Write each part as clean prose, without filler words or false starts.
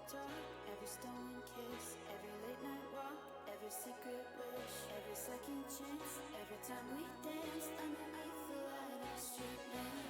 talk, every stolen kiss, every late night walk, every secret wish, every second chance, every time we dance underneath the light of the street lamp.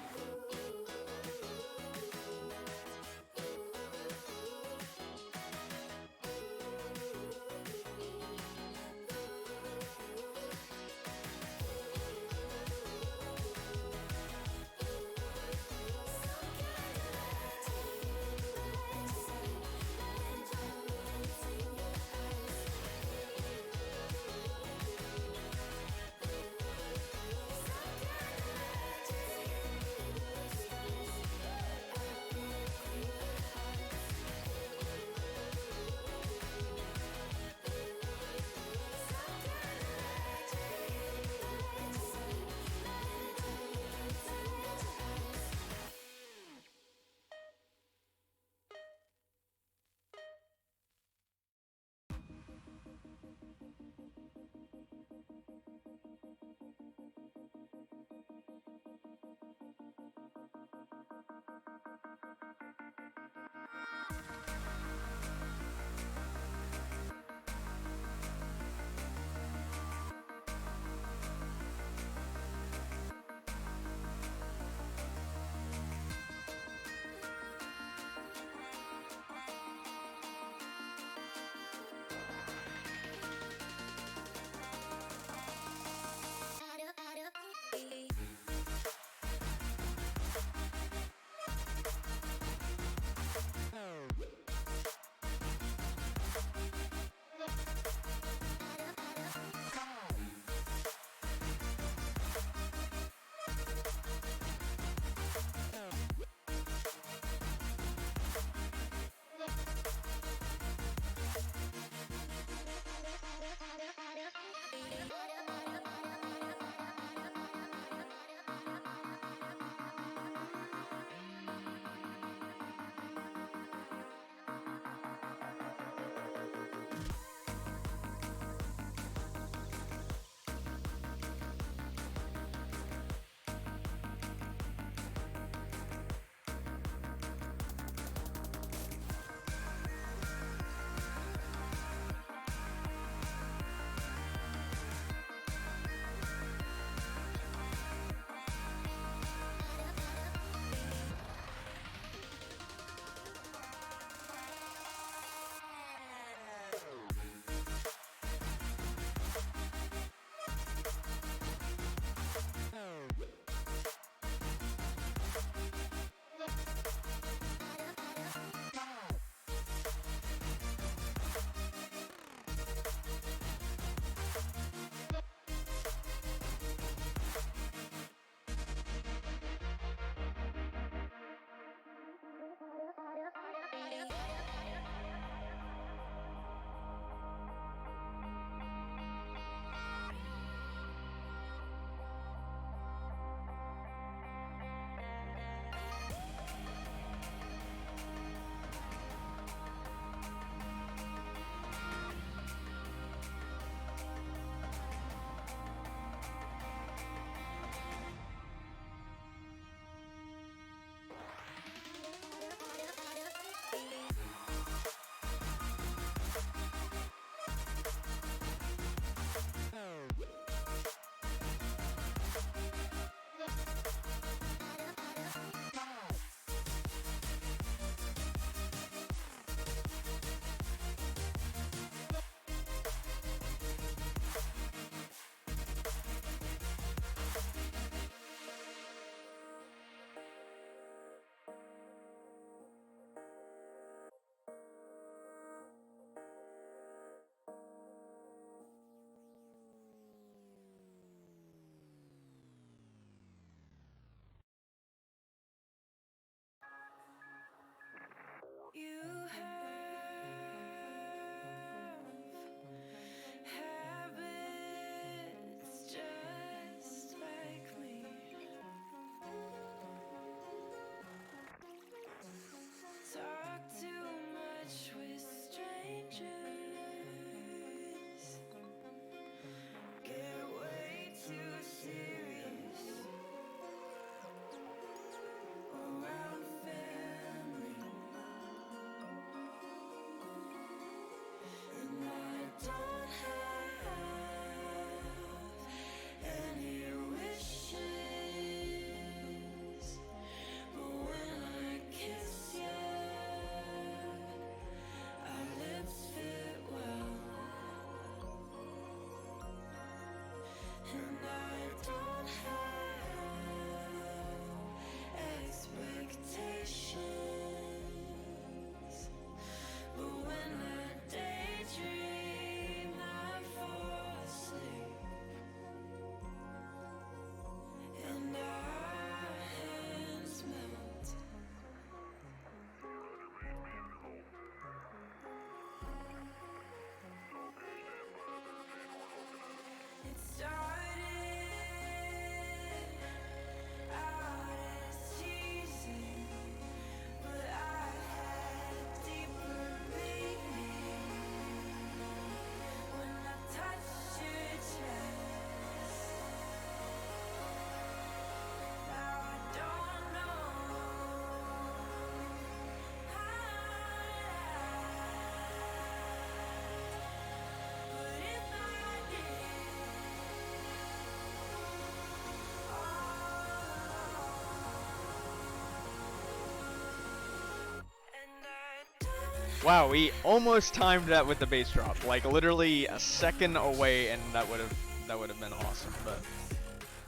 Wow, we almost timed that with the base drop, like literally a second away, and that would have been awesome. But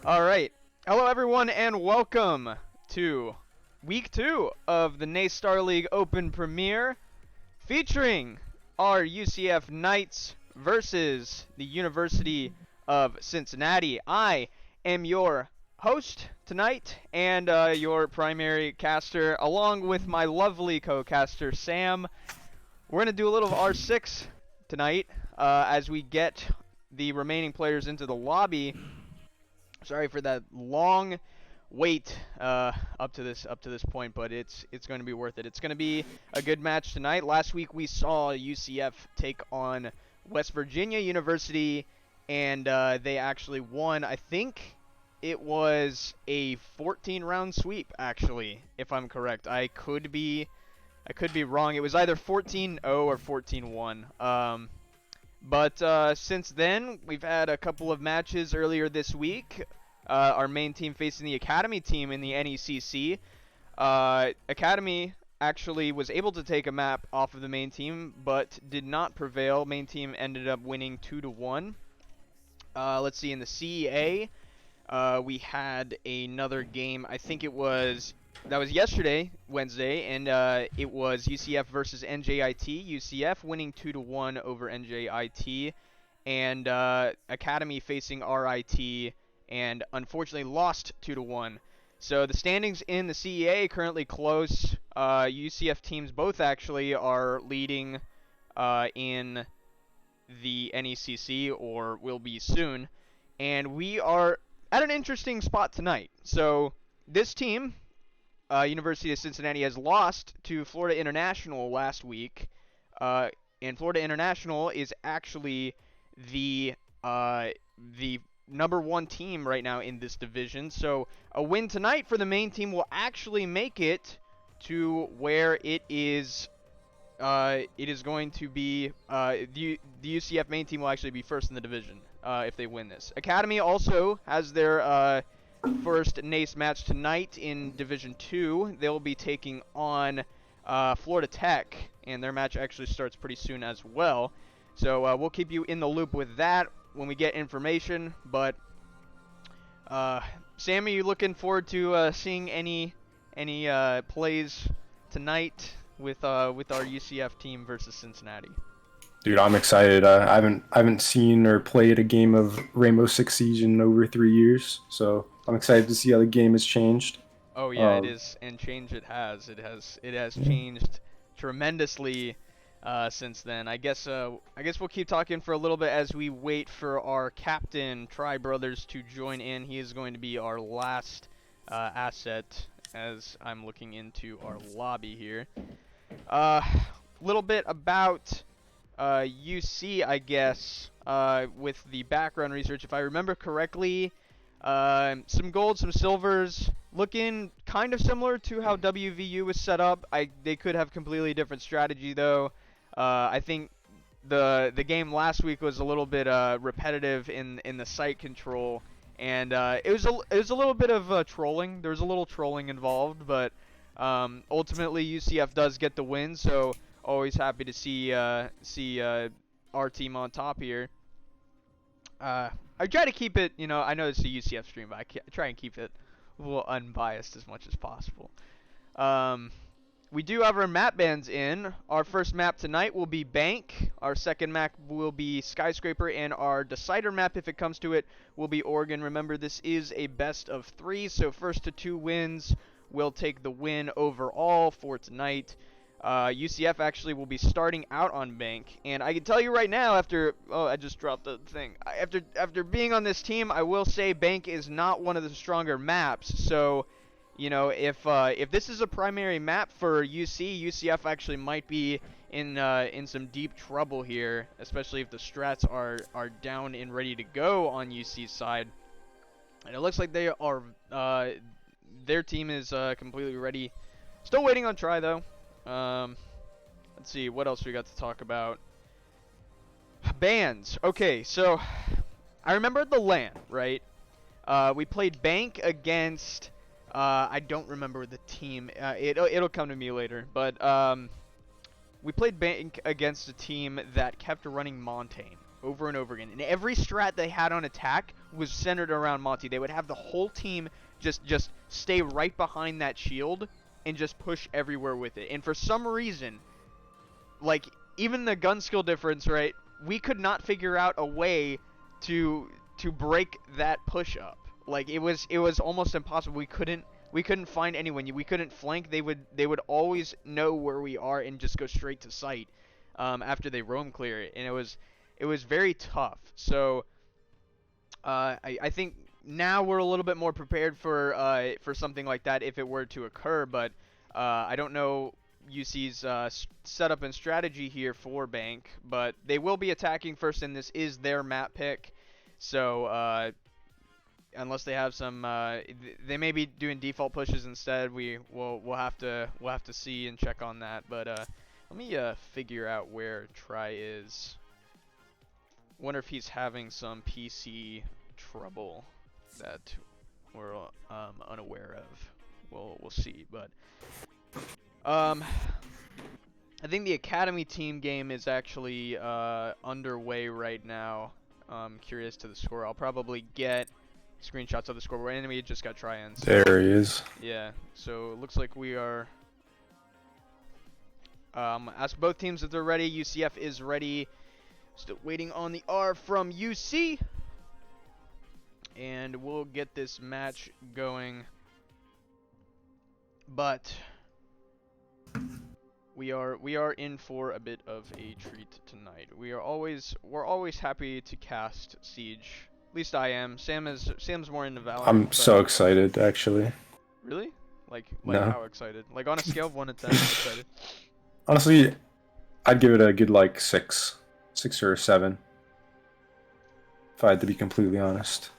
all right, hello everyone, and welcome to week 2 of the NACE Starleague Open Premiere, featuring our UCF Knights versus the University of Cincinnati. I am your host tonight and your primary caster, along with my lovely co-caster Sam. We're going to do a little of R6 tonight as we get the remaining players into the lobby. Sorry for that long wait up to this point, but it's going to be worth it. It's going to be a good match tonight. Last week we saw UCF take on West Virginia University, and they actually won. I think it was a 14-round sweep, actually, if I'm correct. I could be wrong. It was either 14-0 or 14-1. But since then, we've had a couple of matches earlier this week. Our main team facing the Academy team in the NECC. Academy actually was able to take a map off of the main team, but did not prevail. Main team ended up winning 2-1. Let's see, in the CEA, we had another game. I think that was yesterday, Wednesday, and it was UCF versus NJIT. UCF winning 2-1 over NJIT, and Academy facing RIT, and unfortunately lost 2-1. So the standings in the CEA currently close. UCF teams both actually are leading in the NECC, or will be soon, and we are at an interesting spot tonight. So this team, University of Cincinnati, has lost to Florida International last week, and Florida International is actually the number 1 team right now in this division. So a win tonight for the main team will actually make it to where it is going to be the UCF main team will actually be first in the division if they win this. Academy also has their first NACE match tonight in Division 2. They'll be taking on Florida Tech, and their match actually starts pretty soon as well. So we'll keep you in the loop with that when we get information. But Sam, are you looking forward to seeing any plays tonight with our UCF team versus Cincinnati? Dude, I'm excited. I haven't seen or played a game of Rainbow Six Siege in over 3 years, so I'm excited to see how the game has changed. Oh yeah, it is, and change it has. It has changed tremendously since then. I guess we'll keep talking for a little bit as we wait for our captain Tri Brothers to join in. He is going to be our last asset as I'm looking into our lobby here. Little bit about UC, I guess, with the background research. If I remember correctly, some gold, some silvers, looking kind of similar to how WVU was set up. They could have completely different strategy though. I think the game last week was a little bit repetitive in the site control, and it was a little bit of trolling. There was a little trolling involved, but ultimately UCF does get the win. So always happy to see our team on top here. I try to keep it, I know it's a UCF stream, but I try and keep it a little unbiased as much as possible. We do have our map bans in. Our first map tonight will be Bank. Our second map will be Skyscraper, and our decider map, if it comes to it, will be Oregon. Remember, this is a best of 3, so first to 2 wins will take the win overall for tonight. UCF actually will be starting out on Bank, and I can tell you right now, I just dropped the thing. After being on this team, I will say Bank is not one of the stronger maps. So, if this is a primary map for UCF actually might be in some deep trouble here, especially if the strats are down and ready to go on UC's side. And it looks like they are their team is completely ready. Still waiting on Tri though. Let's see, what else we got to talk about? Bans. Okay, so I remember the LAN, right? We played Bank against I don't remember the team. It'll come to me later, but we played Bank against a team that kept running Montaigne over and over again. And every strat they had on attack was centered around Monty. They would have the whole team just stay right behind that shield and just push everywhere with it. And for some reason, like, even the gun skill difference, right, we could not figure out a way to break that push up. Like, it was almost impossible. We couldn't find anyone. We couldn't flank. They would always know where we are and just go straight to site after they roam clear it. And it was very tough. So I think now we're a little bit more prepared for something like that if it were to occur. But I don't know UC's setup and strategy here for Bank, but they will be attacking first, and this is their map pick. So unless they have some, they may be doing default pushes instead. We'll have to see and check on that. But let me figure out where Try is. Wonder if he's having some PC trouble that we're unaware of. We'll see. But I think the Academy team game is actually underway right now. I'm curious to the score. I'll probably get screenshots of the score. And we just got try-ins. There he is. Yeah, so it looks like we are. Ask both teams if they're ready. UCF is ready. Still waiting on the R from UC. And we'll get this match going. But we are in for a bit of a treat tonight. We're always happy to cast Siege. At least I am. Sam's more into Valorant. I'm so excited, actually. Really? Like No. How excited? Like on a scale of 1 to 10, how excited? Honestly, I'd give it a good like 6 or a 7. If I had to be completely honest.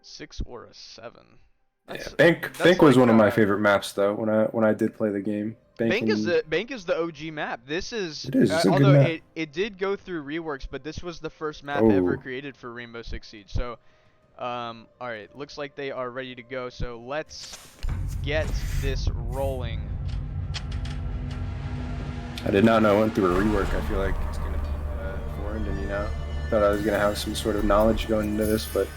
6 or a 7. Yeah, Bank was one of my favorite maps though. When I did play the game. Bank is the OG map. This is, it's a good although map. it did go through reworks, but this was the first map Oh. ever created for Rainbow Six Siege. So, all right, looks like they are ready to go. So let's get this rolling. I did not know it went through a rework. I feel like it's gonna be foreign to me now. Thought I was gonna have some sort of knowledge going into this, but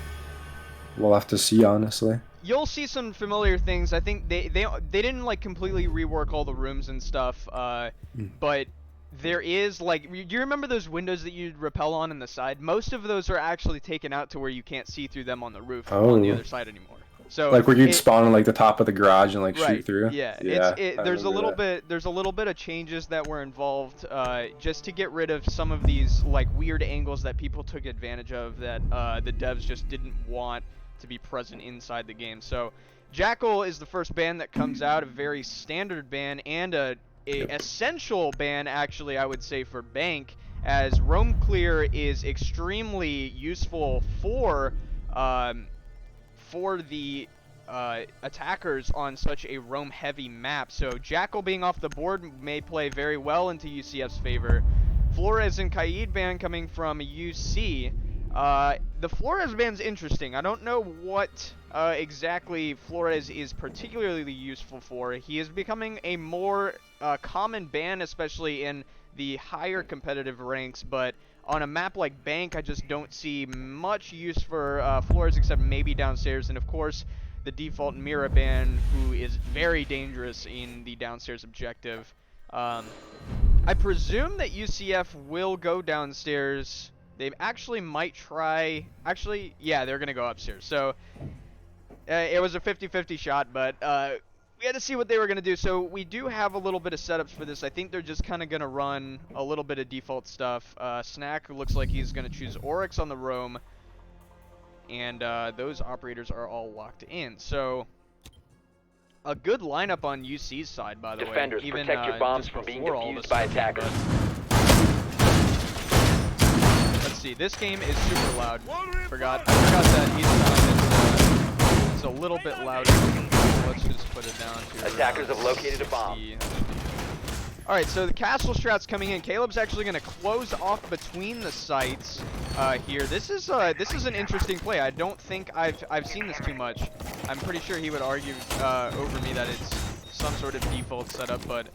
we'll have to see, honestly. You'll see some familiar things. I think they didn't like completely rework all the rooms and stuff, but there is like, do you remember those windows that you'd rappel on the side? Most of those are actually taken out to where you can't see through them on the roof on the other side anymore. So like where you'd spawn on like the top of the garage and like right, shoot through. Yeah, I there's a little remember bit of changes that were involved just to get rid of some of these like weird angles that people took advantage of that the devs just didn't want to be present inside the game. So Jackal is the first ban that comes out, a very standard ban and a essential ban, actually, I would say, for Bank, as roam clear is extremely useful for the attackers on such a roam heavy map. So Jackal being off the board may play very well into UCF's favor. Flores and Kaid ban coming from UC. The Flores ban's interesting. I don't know what exactly Flores is particularly useful for. He is becoming a more common ban, especially in the higher competitive ranks, but on a map like Bank, I just don't see much use for Flores except maybe downstairs, and of course the default Mira ban, who is very dangerous in the downstairs objective. I presume that UCF will go downstairs. They actually might try, yeah, they're gonna go upstairs. So it was a 50-50 shot, but we had to see what they were gonna do. So we do have a little bit of setups for this. I think they're just kind of gonna run a little bit of default stuff. Snack looks like he's gonna choose Oryx on the roam, and those operators are all locked in. So a good lineup on UC's side, by the Defenders, way. Even protect your bombs just from being before all defused this by stuff, attackers. Let's see, this game is super loud. I forgot that it's a little bit louder. Let's just put it down to Attackers have located a bomb. Alright, so the castle strat's coming in. Caleb's actually going to close off between the sites here. This is an interesting play. I don't think I've seen this too much. I'm pretty sure he would argue over me that it's some sort of default setup, but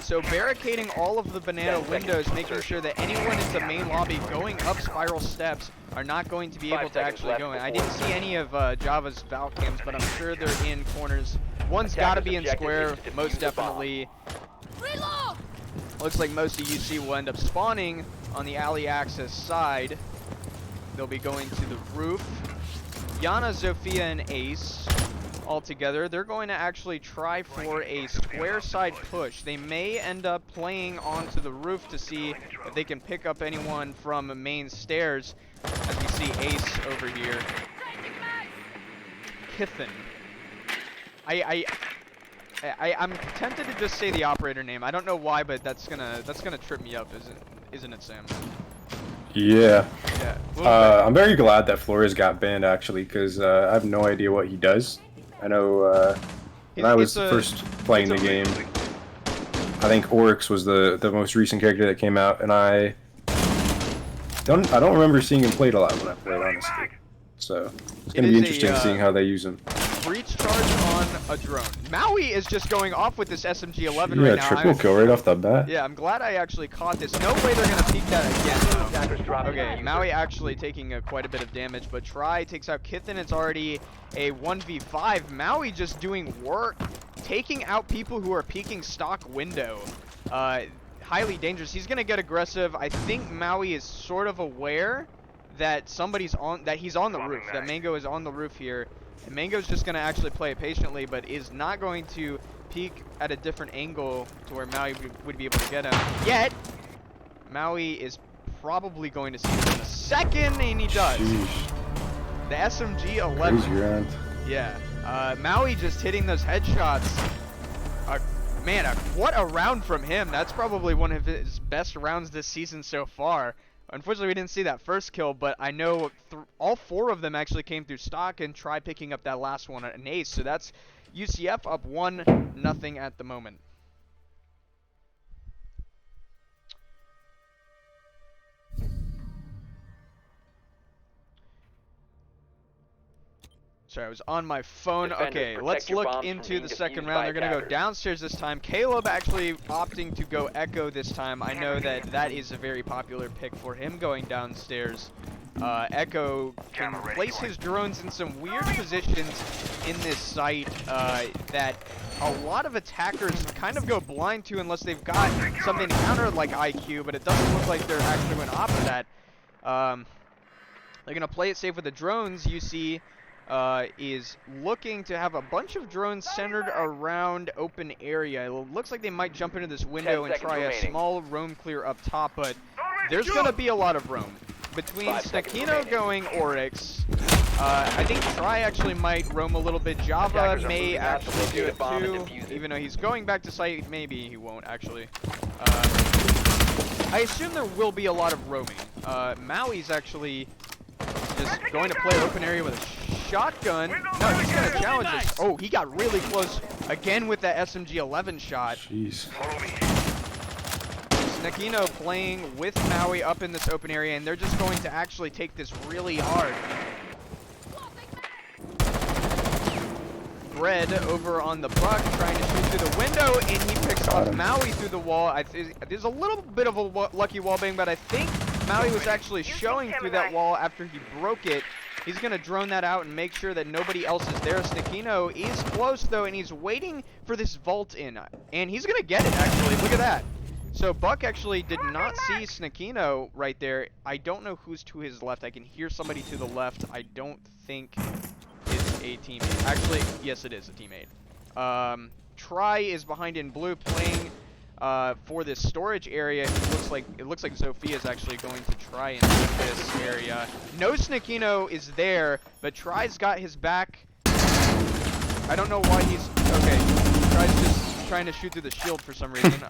So barricading all of the banana windows, making sure that anyone in the main lobby going up spiral steps are not going to be able to actually go in. I didn't see any of Java's Val cams, but I'm sure they're in corners. One's got to be in square, most definitely. Looks like most of UC will end up spawning on the alley access side. They'll be going to the roof. Yana, Zofia, and Ace all together. They're going to actually try for a square side push. They may end up playing onto the roof to see if they can pick up anyone from main stairs. As we see Ace over here. Kithen. I'm tempted to just say the operator name. I don't know why, but that's gonna trip me up, isn't it, Sam? Yeah. Yeah. I'm very glad that Flores got banned actually, because I have no idea what he does. I know when I was first playing the game, I think Oryx was the most recent character that came out, and I don't remember seeing him played a lot when I played, honestly. So it's gonna be interesting seeing how they use him. Breach charge on a drone. Maui is just going off with this SMG-11 right now. Yeah, triple kill right off the bat. Yeah, I'm glad I actually caught this. No way they're gonna peek that again, though. Okay, Maui actually taking quite a bit of damage, but Try takes out Kithen. It's already a 1v5. Maui just doing work, taking out people who are peeking stock window. Highly dangerous. He's gonna get aggressive. I think Maui is sort of aware that he's on the roof, that Mango is on the roof here. And Mango's just going to actually play it patiently, but is not going to peek at a different angle to where Maui would be able to get him. Yet, Maui is probably going to see him in a second, and he does. Sheesh. The SMG-11. Crazy round. Yeah. Maui just hitting those headshots. Man, what a round from him. That's probably one of his best rounds this season so far. Unfortunately, we didn't see that first kill, but I know all 4 of them actually came through stock and tried picking up that last one at an ace. So that's UCF up 1-0 at the moment. Sorry, I was on my phone. Okay, let's look into the second round. They're going to go downstairs this time. Caleb actually opting to go Echo this time. I know that is a very popular pick for him going downstairs. Echo can place his drones in some weird positions in this site that a lot of attackers kind of go blind to unless they've got something countered like IQ, but it doesn't look like they're actually going to opt for that. They're going to play it safe with the drones. UC is looking to have a bunch of drones centered around open area. It looks like they might jump into this window and try a small roam clear up top, but there's going to be a lot of roam. Between Stakino going Oryx, I think Try actually might roam a little bit. Java may actually do it too, even though he's going back to site. Maybe he won't actually. I assume there will be a lot of roaming. Maui's actually just going to play open area with a shotgun. No, he's going to challenge this. Oh, he got really close again with that SMG-11 shot. Jeez. Nakino playing with Maui up in this open area, and they're just going to actually take this really hard. Bread over on the Buck trying to shoot through the window, and he picks off Maui through the wall. There's a little bit of a lucky wallbang, but I think Maui was actually showing through that wall after he broke it. He's going to drone that out and make sure that nobody else is there. Stakino is close, though, and he's waiting for this vault in. And he's going to get it, actually. Look at that. So Buck actually did not see Stakino right there. I don't know who's to his left. I can hear somebody to the left. I don't think it's a teammate. Actually, yes, it is a teammate. Try is behind in blue playing for this storage area. It looks like Zofia is actually going to try and hit this area. No Stakino is there, but Try's got his back. I don't know why he's okay. Try's just trying to shoot through the shield for some reason.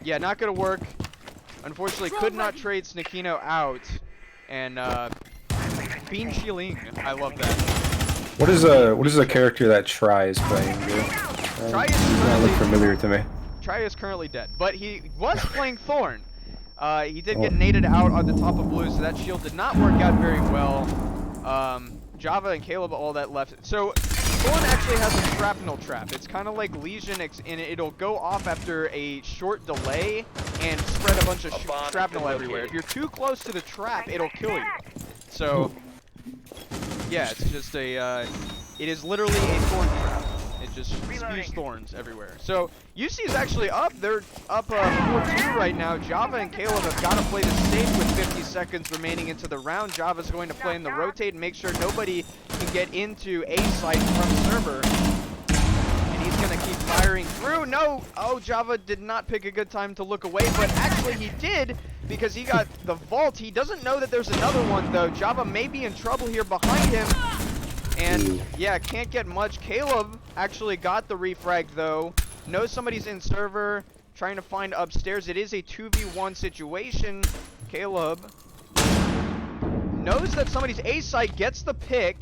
Yeah, not gonna work. Unfortunately, could not trade Stakino out. And Bean Shiling, I love that. What is a character that Try is playing? Try is that look familiar to me. Try is currently dead, but he was playing Thorn. He did get naded out on the top of blue, so that shield did not work out very well. Java and Caleb all that left. So Thorn actually has a shrapnel trap. It's kind of like Legion, and it'll go off after a short delay and spread a bunch of shrapnel everywhere. If you're too close to the trap, it'll kill you. So, yeah, it's just a, it is literally a thorn trap. It just spews thorns everywhere. So, UC is actually up. They're up 4-2 right now. Java and Caleb have got to play this safe with 50 seconds remaining into the round. Java's going to play in the rotate and make sure nobody can get into A site from server. And he's going to keep firing through. No! Oh, Java did not pick a good time to look away, but actually he did because he got the vault. He doesn't know that there's another one, though. Java may be in trouble here behind him. And, yeah, can't get much. Caleb actually got the refrag, though. Knows somebody's in server, trying to find upstairs. It is a 2v1 situation. Caleb knows that somebody's A site, gets the pick.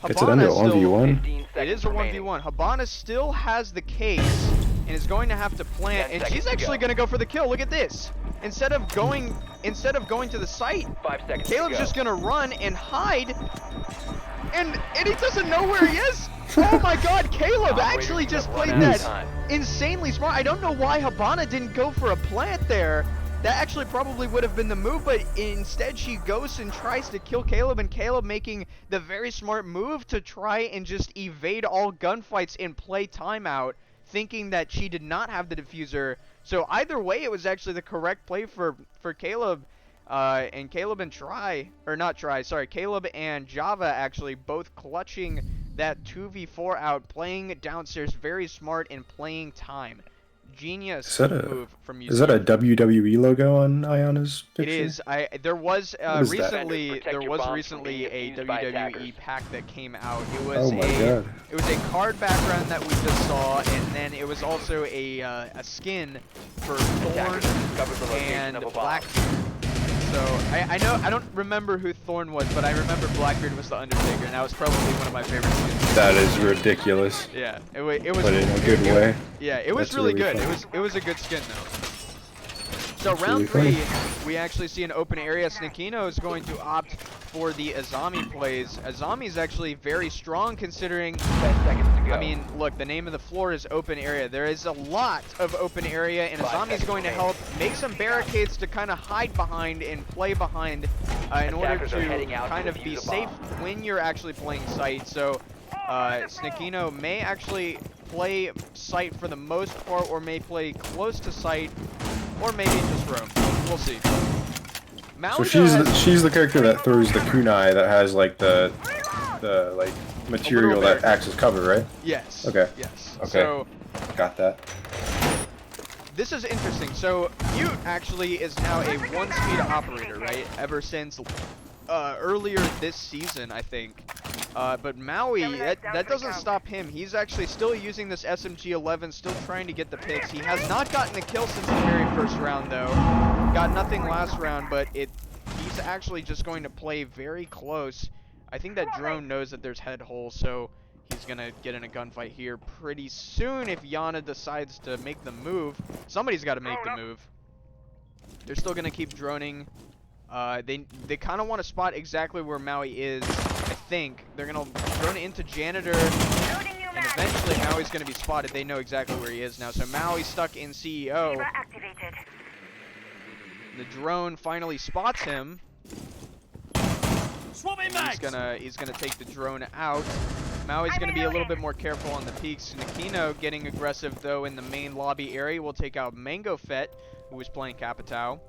Gets it under 1v1? It is a 1v1. Habana still has the case and is going to have to plant, and she's actually going to go for the kill. Look at this. Instead of going to the site, Caleb's just going to run and hide. And he doesn't know where he is. Oh my god, Caleb actually just played that insanely smart. I don't know why Habana didn't go for a plant there. That actually probably would have been the move, but instead she goes and tries to kill Caleb, and Caleb making the very smart move to try and just evade all gunfights and play timeout, thinking that she did not have the diffuser. So either way, it was actually the correct play for Caleb. And Caleb and Caleb and Java actually both clutching that 2v4 out, playing downstairs very smart and playing time. Genius move from UCF. Is that a WWE logo on Ayana's picture? It is. There was recently a WWE pack that came out. It was it was a card background that we just saw, and then it was also a skin for Thorn and Blackbeard. So, I don't remember who Thorn was, but I remember Blackbeard was the Undertaker, and that was probably one of my favorite skins. That is ridiculous. Yeah, it was. But in a good way. Yeah, it was really good. It was a good skin though. So round really 3, we actually see an open area. Snakino is going to opt for the Azami plays. Azami is actually very strong considering, I mean, look, the name of the floor is open area. There is a lot of open area, and Azami is going to help make some barricades to kind of hide behind and play behind in order to kind of be safe when you're actually playing site. So Snakino may actually play site for the most part, or may play close to site, or maybe just roam. We'll see. So she's the character that throws the kunai that has like the like material that acts as cover, right? Yes. Okay. Yes. Okay. So got that. this is interesting. So Mute actually is now a 1-speed operator, right? Ever since earlier this season, I think. But Maui, that doesn't stop him. He's actually still using this SMG-11, still trying to get the picks. He has not gotten a kill since the very first round, though. Got nothing last round, but he's actually just going to play very close. I think that drone knows that there's head holes, so he's going to get in a gunfight here pretty soon if Yana decides to make the move. Somebody's got to make the move. They're still going to keep droning. They kind of want to spot exactly where Maui is, I think. They're going to drone into Janitor, and eventually Maui's going to be spotted. They know exactly where he is now. So Maui's stuck in CEO. The drone finally spots him. He's gonna take the drone out. Maui's gonna be a little bit more careful on the peaks. Nakino getting aggressive though in the main lobby area will take out Mango Fett, who was playing Capitao.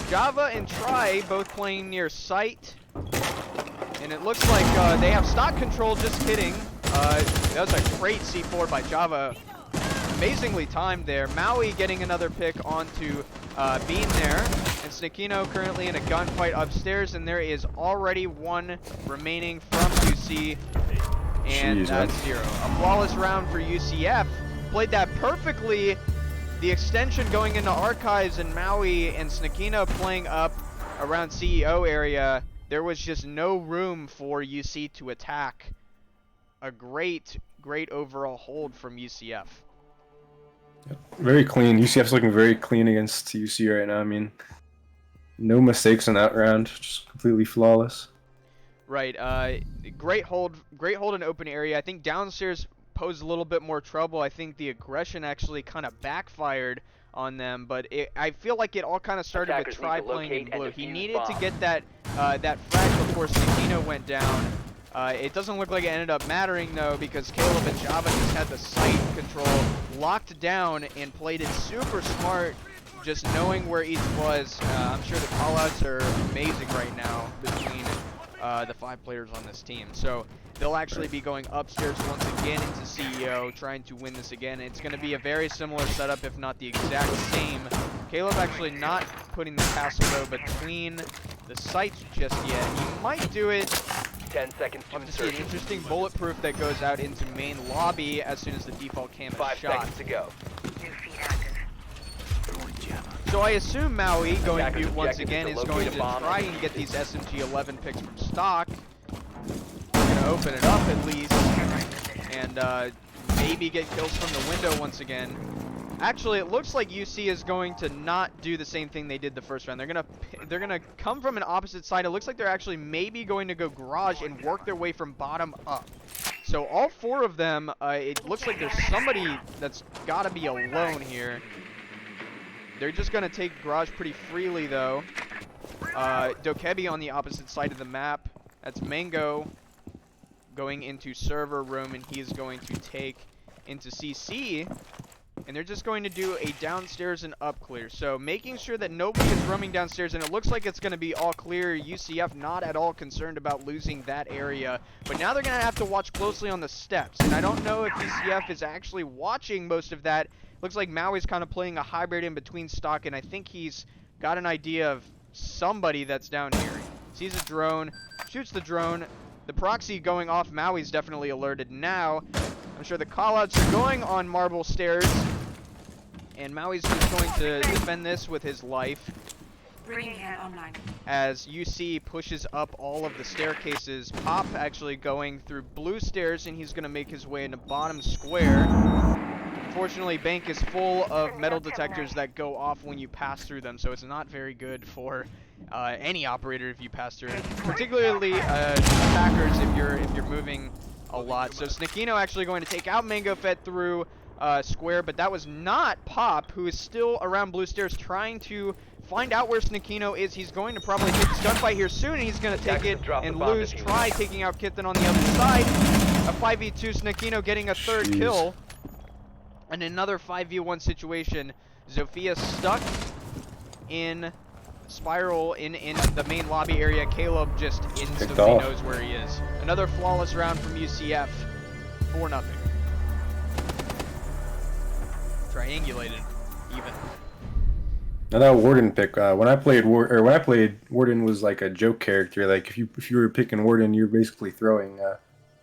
Java and Try both playing near site. And it looks like they have stock control, just kidding. That was a great C4 by Java. Amazingly timed there. Maui getting another pick onto Bean there. And Snakino currently in a gunfight upstairs, and there is already one remaining from UC. And that's 0. A flawless round for UCF. Played that perfectly. The extension going into Archives, and Maui and Snakino playing up around CEO area. There was just no room for UC to attack. A great overall hold from UCF. Very clean. UCF's looking very clean against UC right now. I mean, no mistakes in that round. Just completely flawless. Right. Great hold in open area. I think downstairs posed a little bit more trouble. I think the aggression actually kind of backfired on them, but I feel like it all kind of started with Try playing in blue. He needed to get that frag before Sakino went down. It doesn't look like it ended up mattering though, because Caleb and Java just had the sight control locked down and played it super smart, just knowing where each was. I'm sure the callouts are amazing right now between the 5 players on this team. So they'll actually be going upstairs once again into CEO, trying to win this again. It's going to be a very similar setup, if not the exact same. Caleb actually not putting the castle though between the sites just yet. He might do it. 10 seconds to Have to see an interesting bulletproof that goes out into main lobby as soon as the default cam is 5 shot. seconds to go. So I assume Maui, going Attackers mute once objective again, is is to going locate to a bomb try and and get defuse these SMG-11 picks from stock. Gonna open it up at least, and maybe get kills from the window once again. Actually, it looks like UC is going to not do the same thing they did the first round. They're gonna come from an opposite side. It looks like they're actually maybe going to go garage and work their way from bottom up. So all 4 of them, it looks like there's somebody that's got to be alone here. They're just going to take garage pretty freely, though. Dokebi on the opposite side of the map. That's Mango going into server room, and he is going to take into CC. And they're just going to do a downstairs and up clear. So making sure that nobody is roaming downstairs, and it looks like it's going to be all clear. UCF not at all concerned about losing that area. But now they're going to have to watch closely on the steps. And I don't know if UCF is actually watching most of that. Looks like Maui's kind of playing a hybrid in between stock, and I think he's got an idea of somebody that's down here. Sees a drone, shoots the drone. The proxy going off, Maui's definitely alerted now. I'm sure the callouts are going on marble stairs, and Maui's just going to defend this with his life. Bringing hand online. As UC pushes up all of the staircases, Pop actually going through blue stairs, and he's going to make his way into bottom square. Unfortunately, Bank is full of metal detectors that go off when you pass through them, so it's not very good for any operator if you pass through it. Particularly attackers if you're moving a lot. So Snakino actually going to take out Mango Fett through square, but that was not Pop, who is still around blue stairs trying to find out where Snakino is. He's going to probably hit this gunfight here soon, and he's going to take it and lose. Try taking out Kitten on the other side. A 5v2, Snakino getting a third kill. And another 5v1 situation. Zofia stuck in spiral in the main lobby area. Caleb just instantly knows where he is. Another flawless round from UCF. 4-0. Triangulated, even. Now that Warden pick, when I played Warden was like a joke character. Like if you were picking Warden, you're basically throwing.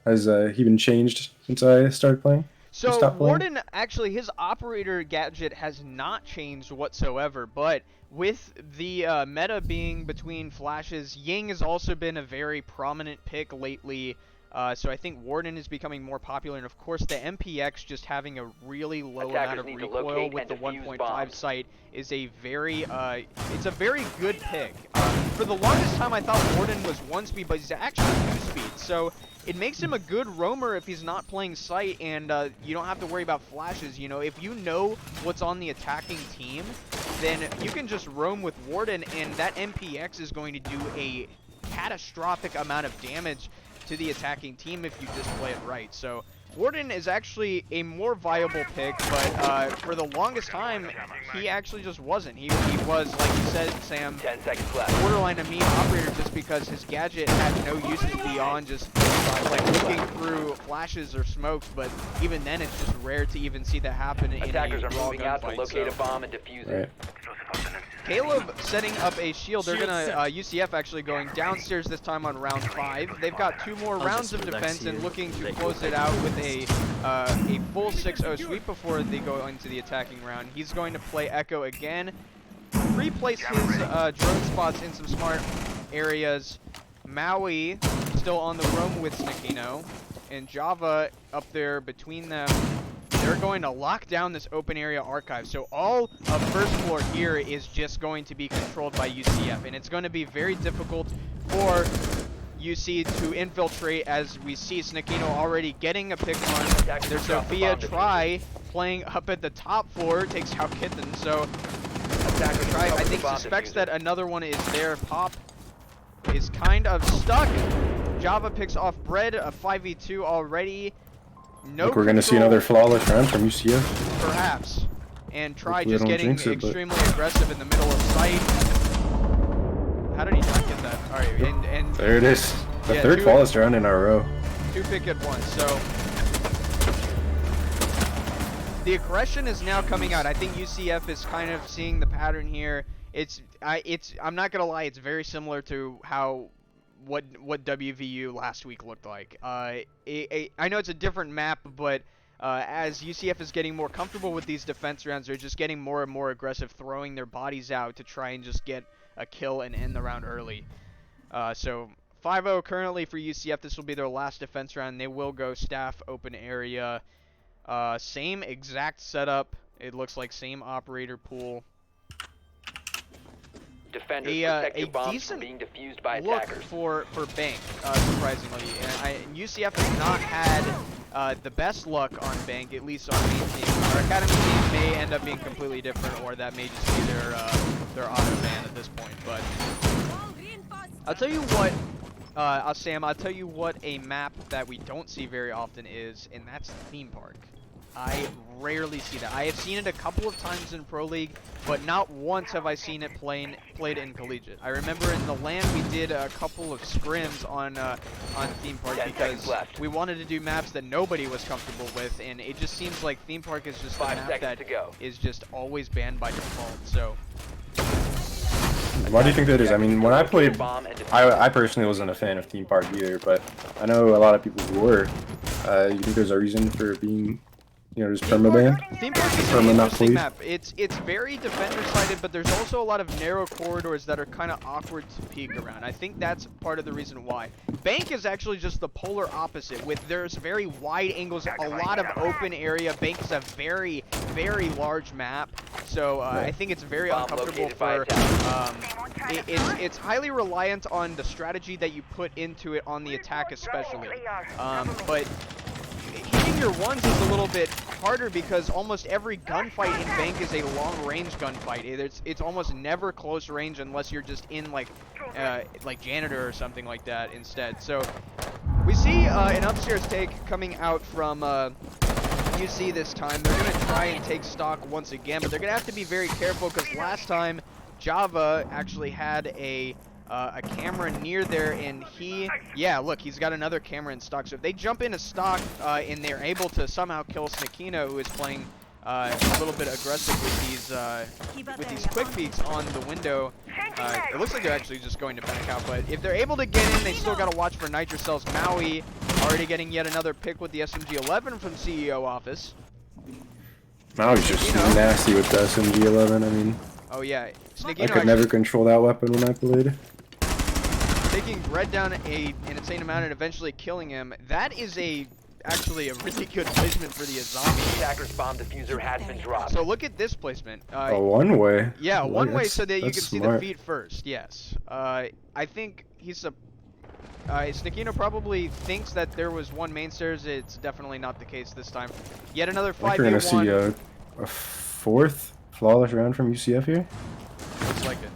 Has he been changed since I started playing? So Warden, actually, his operator gadget has not changed whatsoever, but with the meta being between flashes, Ying has also been a very prominent pick lately. So I think Warden is becoming more popular, and of course the MPX just having a really low amount of recoil with the 1.5 sight is a very, it's a very good pick. For the longest time I thought Warden was 1-speed, but he's actually 2-speed, so it makes him a good roamer if he's not playing sight, and you don't have to worry about flashes. You know, if you know what's on the attacking team, then you can just roam with Warden, and that MPX is going to do a catastrophic amount of damage to the attacking team if you just play it right. So Warden is actually a more viable pick, but for the longest time, he actually just wasn't. He was, like you said, Sam, 10 seconds left. borderline a meme operator just because his gadget had no uses beyond just like looking through flashes or smokes, but even then it's just rare to even see that happen in Attackers a are raw moving out to gunfight. locate So a bomb and defuse it. Caleb setting up a shield. They're gonna UCF actually going downstairs this time on round 5. They've got 2 more rounds of defense and looking to close it out with a full 6-0 sweep before they go into the attacking round. He's going to play Echo again, replace his drone spots in some smart areas. Maui still on the roam with Snakino, and Java up there between them. They're going to lock down this open area archive. So all of first floor here is just going to be controlled by UCF, and it's going to be very difficult for UC to infiltrate, as we see Snakino already getting a pick on. There's Sophia Try playing up at the top floor, takes out Kitten, so attacker Try, I think, suspects that another one is there. Pop is kind of stuck. Java picks off Bread, a 5v2 already. No Look, we're going to see another flawless round from UCF. Perhaps. And Try Hopefully just getting extremely aggressive in the middle of sight. How did he not get that? Alright, and there it is. The third flawless round in a row. 2 pick at once, so the aggression is now coming out. I think UCF is kind of seeing the pattern here. I'm not gonna lie, it's very similar to what WVU last week looked like. I know it's a different map, but as UCF is getting more comfortable with these defense rounds, they're just getting more and more aggressive, throwing their bodies out to try and just get a kill and end the round early. So 5-0 currently for UCF. This will be their last defense round. They will go staff open area. Same exact setup. It looks like same operator pool. Defenders protect your bombs decent from being defused by look attackers. for Bank, surprisingly. And UCF has not had the best luck on Bank, at least on main team. Our academy team may end up being completely different, or that may just be their auto ban at this point. But I'll tell you what, Sam, I'll tell you what a map that we don't see very often is, and that's theme park. I rarely see that. I have seen it a couple of times in Pro League, but not once have I seen it played in collegiate. I remember in the LAN we did a couple of scrims on theme park because we wanted to do maps that nobody was comfortable with, and it just seems like theme park is just a map that is just always banned by default. So why do you think that is? I mean, when I played, I personally wasn't a fan of theme park either, but I know a lot of people who were. You think there's a reason for being, you know, just perma-banned? Theme park is an interesting map. It's very defender-sided, but there's also a lot of narrow corridors that are kind of awkward to peek around. I think that's part of the reason why. Bank is actually just the polar opposite. There's very wide angles, a lot of open area. Bank is a very, very large map, so I think it's very uncomfortable for. It's highly reliant on the strategy that you put into it on the attack, especially. But hitting your ones is a little bit harder because almost every gunfight in Bank is a long-range gunfight. It's almost never close range unless you're just in like janitor or something like that instead. So we see an upstairs take coming out from UC this time. They're gonna try and take stock once again, but they're gonna have to be very careful because last time Java actually had a camera near there, and look, he's got another camera in stock. So if they jump into stock and they're able to somehow kill Snakino, who is playing a little bit aggressive with these quick peeks on the window, it looks like they're actually just going to back out. But if they're able to get in, they still got to watch for nitrocells. Maui already getting yet another pick with the SMG-11 from CEO office. Maui's just nasty with the SMG-11. I mean, oh yeah, I could never control that weapon when I played. Taking Red down an insane amount and eventually killing him. That is actually a really good placement for the Azami. Attacker's bomb diffuser has been dropped. So look at this placement. A one-way. Yeah, one-way so that you can see the smart. feet first. Yes. I think Snakino probably thinks that there was one main stairs. It's definitely not the case this time. Yet another 5v1. We're gonna see a fourth flawless round from UCF here. Looks like it.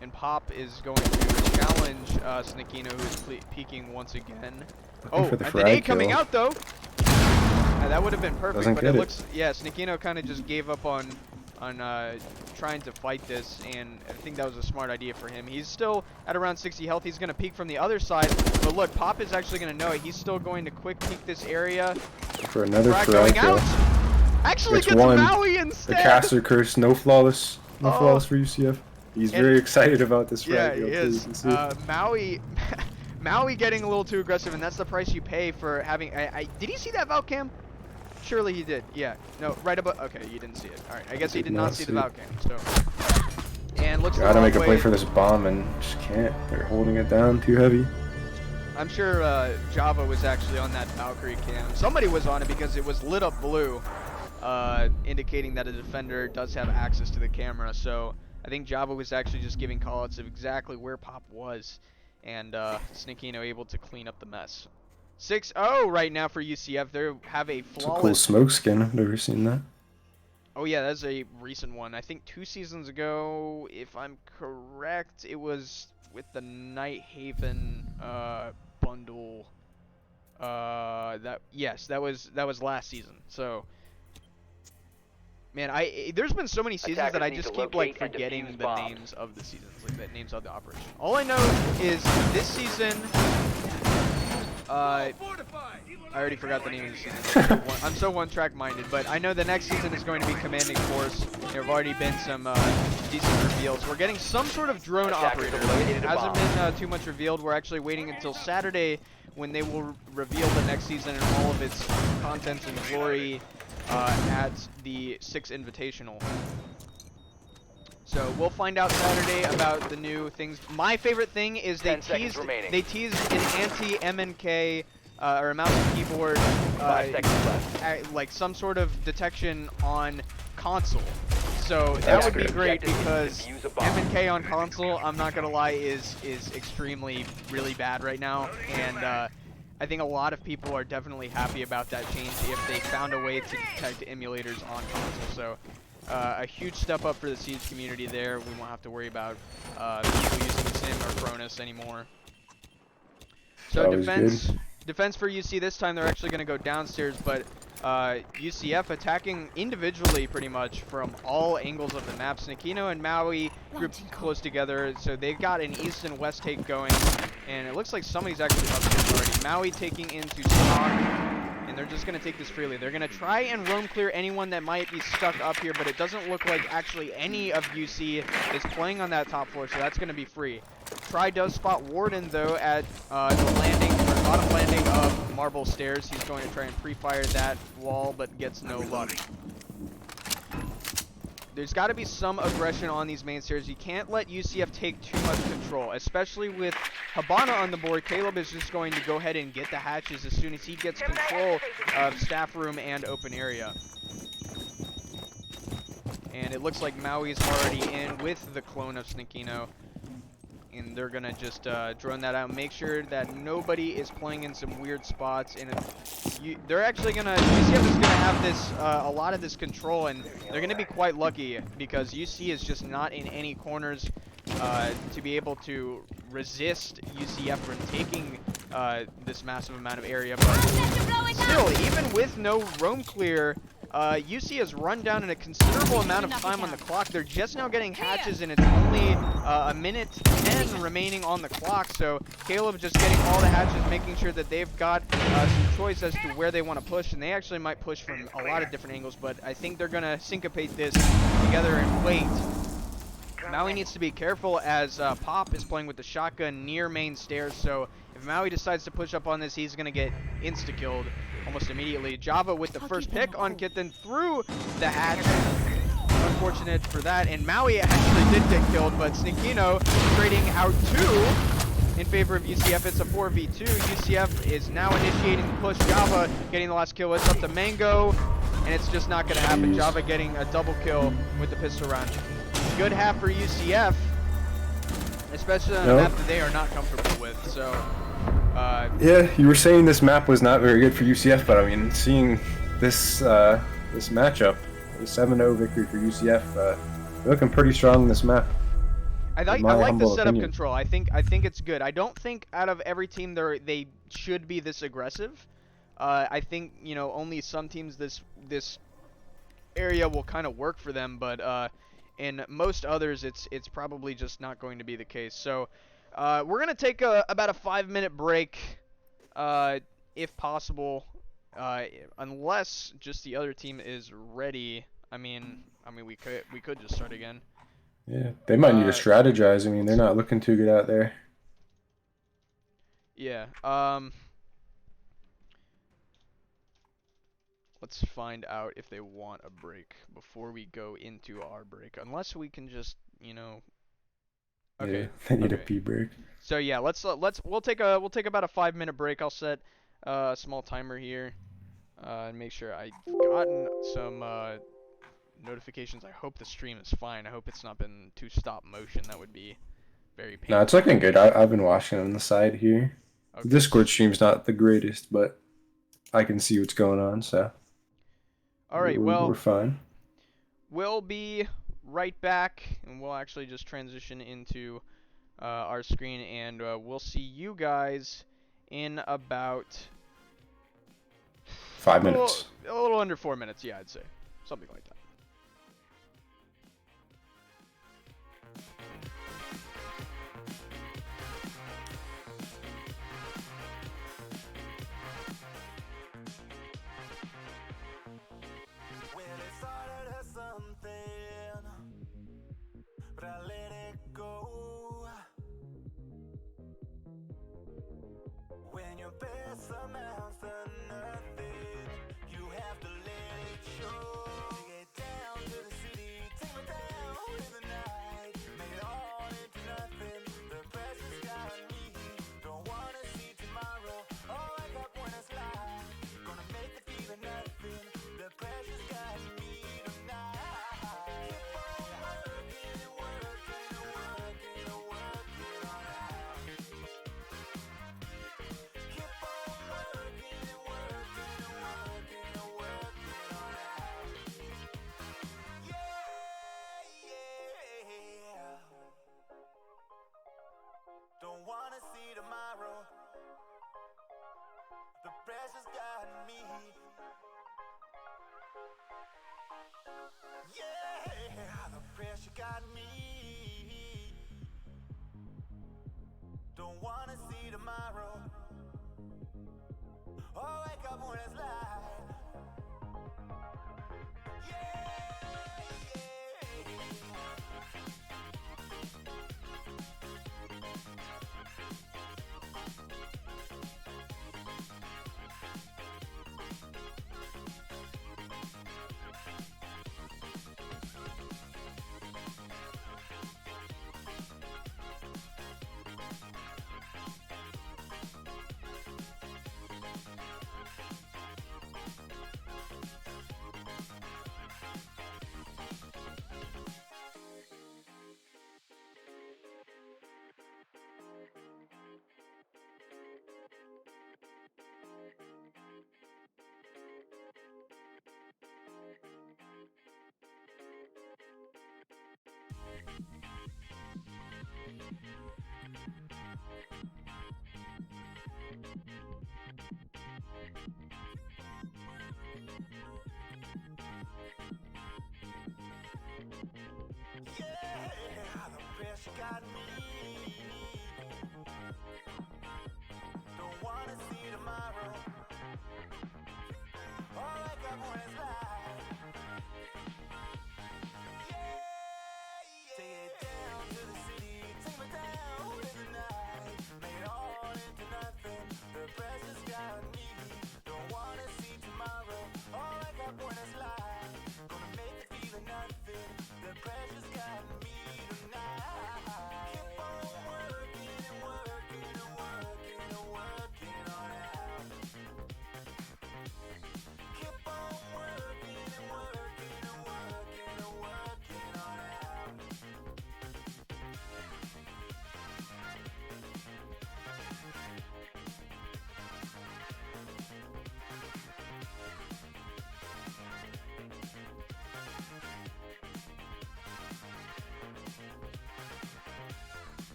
And Pop is going to challenge Snakino, who is peeking once again. Oh, and the nade coming out though. That would have been perfect, but it looks, Snakino kind of just gave up on trying to fight this, and I think that was a smart idea for him. He's still at around 60 health. He's going to peek from the other side, but look, Pop is actually going to know it. He's still going to quick peek this area. For another frag kill. Actually gets Maui instead. The caster curse, no flawless for UCF. He's very excited about this frag kill. Yeah, he is. Maui getting a little too aggressive, and that's the price you pay for having. Did he see that Valk cam? Surely he did. Yeah. No, right above. Okay, you didn't see it. All right. I guess he did not see the Valk cam. So. And looks. Gotta make a play for this bomb, and just can't. They're holding it down too heavy. I'm sure Java was actually on that Valkyrie cam. Somebody was on it because it was lit up blue, indicating that a defender does have access to the camera. So I think Java was actually just giving callouts of exactly where Pop was. and Sneakino able to clean up the mess. 6-0 right now for UCF. They have a It's a cool flawless. smoke skin. I've never seen that. Oh yeah, that's a recent one. I think 2 seasons ago, if I'm correct, it was with the Night Haven bundle. That was last season. So, man, there's been so many seasons that I just keep like forgetting the names of the seasons, like the names of the operation. All I know is this season. I already forgot the name of the season. I'm so one-track minded, but I know the next season is going to be Commanding Force. There have already been some decent reveals. We're getting some sort of drone operator. It hasn't been too much revealed. We're actually waiting until Saturday when they will reveal the next season and all of its contents and glory at the 6 Invitational. So we'll find out Saturday about the new things. My favorite thing is they teased an anti-MNK or a mouse and keyboard, like some sort of detection on console. So that would be great because MNK on console, I'm not gonna lie, is extremely really bad right now, and I think a lot of people are definitely happy about that change if they found a way to detect emulators on console. So. A huge step up for the Siege community there. We won't have to worry about people using Sim or Cronus anymore. So defense for UC this time, they're actually going to go downstairs, but UCF attacking individually pretty much from all angles of the map. Sneakino and Maui grouped close together, so they've got an east and west take going, and it looks like somebody's actually upstairs already. Maui taking into stock. And they're just going to take this freely. They're going to try and roam clear anyone that might be stuck up here, but it doesn't look like actually any of UC is playing on that top floor, so that's going to be free. Try does spot Warden, though, at the landing, or bottom landing of Marble Stairs. He's going to try and pre-fire that wall, but gets no luck. There's got to be some aggression on these main stairs. You can't let UCF take too much control, especially with Habana on the board. Caleb is just going to go ahead and get the hatches as soon as he gets control of staff room and open area. And it looks like Maui's already in with the clone of Sneakino. And they're going to just drone that out. Make sure that nobody is playing in some weird spots. And they're actually going to, UCF is going to have this, a lot of this control. And they're going to be quite lucky because UC is just not in any corners to be able to resist UCF from taking this massive amount of area. But still, even with no roam clear, UC has run down in a considerable amount of time on the clock. They're just now getting hatches, and it's only a minute 10 remaining on the clock. So Caleb just getting all the hatches, making sure that they've got some choice as to where they want to push. And they actually might push from a lot of different angles, but I think they're going to syncopate this together and wait. Maui needs to be careful as Pop is playing with the shotgun near main stairs. So if Maui decides to push up on this, he's going to get insta-killed almost immediately. Java with the first pick on Kitten through the hatch. Unfortunate for that, and Maui actually did get killed, but Sneakino trading out 2 in favor of UCF. It's a 4v2. UCF is now initiating the push. Java getting the last kill. It's up to Mango, and it's just not going to happen. Java getting a double kill with the pistol round. Good half for UCF, especially on a map that they are not comfortable with. So. Yeah, you were saying this map was not very good for UCF, but I mean, seeing this this matchup, the 7-0 victory for UCF, they're looking pretty strong in this map. I like the setup control. I think it's good. I don't think out of every team they should be this aggressive. I think only some teams this area will kind of work for them, but in most others it's probably just not going to be the case. So. We're going to take about a 5-minute break, if possible, unless just the other team is ready. I mean, we could just start again. Yeah, they might need to strategize. I mean, they're not looking too good out there. Yeah. Let's find out if they want a break before we go into our break. Unless we can just, Okay. Yeah, they need a pee break. So yeah, we'll take about a 5-minute break. I'll set a small timer here and make sure I've gotten some notifications. I hope the stream is fine. I hope it's not been too stop motion. That would be very painful. No, it's looking good. I've been watching on the side here. Okay. The Discord stream's not the greatest, but I can see what's going on, so. All right, We're fine. We'll be right back, and we'll actually just transition into our screen, and we'll see you guys in about 5 minutes. A little under 4 minutes, yeah, I'd say. Something like that. But I let it go. When your best amounts to nothing, you have to let it show. Get down to the city, take me down in the night, make it all into nothing. The pressure's got me, don't wanna see tomorrow. Oh, wake up when it's light, gonna make it feel nothing. The pressure's got me tonight. Don't wanna see tomorrow. The pressure's got me. Yeah, the pressure got me. Don't wanna see tomorrow. Oh, wake up when it's light. Yeah. Yeah, the pressure got me. Don't wanna see tomorrow. Oh, wake up when it's light. Yeah, take it down to the city, take me down in the night, make it all into nothing. The pressure's got me. Don't wanna see tomorrow. Oh, wake up when it's light, gonna make it feel nothing. The pressure's got me tonight. Keep on working and working and working and working on out. Keep on working and working and working and working on out.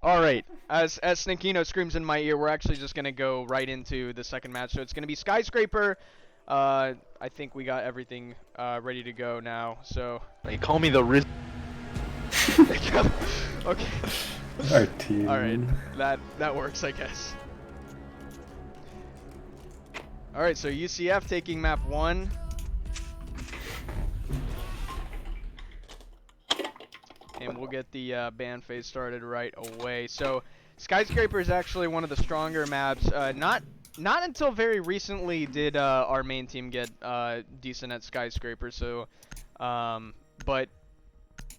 All right, as Sninkino screams in my ear, we're actually just gonna go right into the second match. So it's gonna be Skyscraper. I think we got everything ready to go now. So They call me the Riz. okay. Our team. All right, that works, I guess. All right, so UCF taking map 1. And we'll get the band phase started right away. So Skyscraper is actually one of the stronger maps. Not until very recently did our main team get decent at Skyscraper. So, but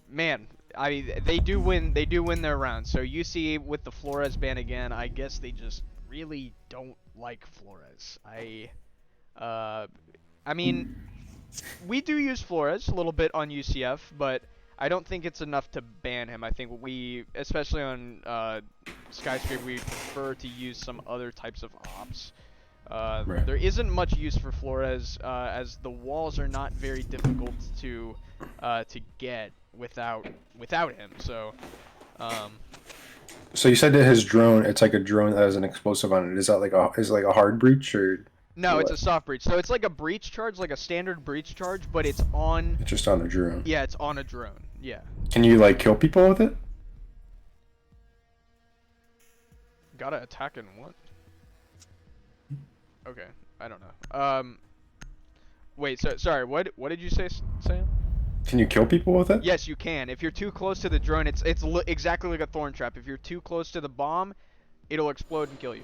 man, I mean, they do win their rounds. So UC with the Flores ban again, I guess they just really don't like Flores. I mean, we do use Flores a little bit on UCF, but I don't think it's enough to ban him. I think we, especially on Skyscraper, we prefer to use some other types of ops. Right. There isn't much use for Flores, as the walls are not very difficult to get without him. So, So you said that his drone, it's like a drone that has an explosive on it. Is that like a hard breach or? no, it's what? a soft breach. So it's like a breach charge, like a standard breach charge, but it's on. It's just on a drone. Yeah, it's on a drone. Yeah. Can you like kill people with it? Gotta attack in what? Okay, I don't know. Wait. So sorry. What did you say, Sam? Can you kill people with it? Yes, you can. If you're too close to the drone, it's exactly like a thorn trap. If you're too close to the bomb, it'll explode and kill you.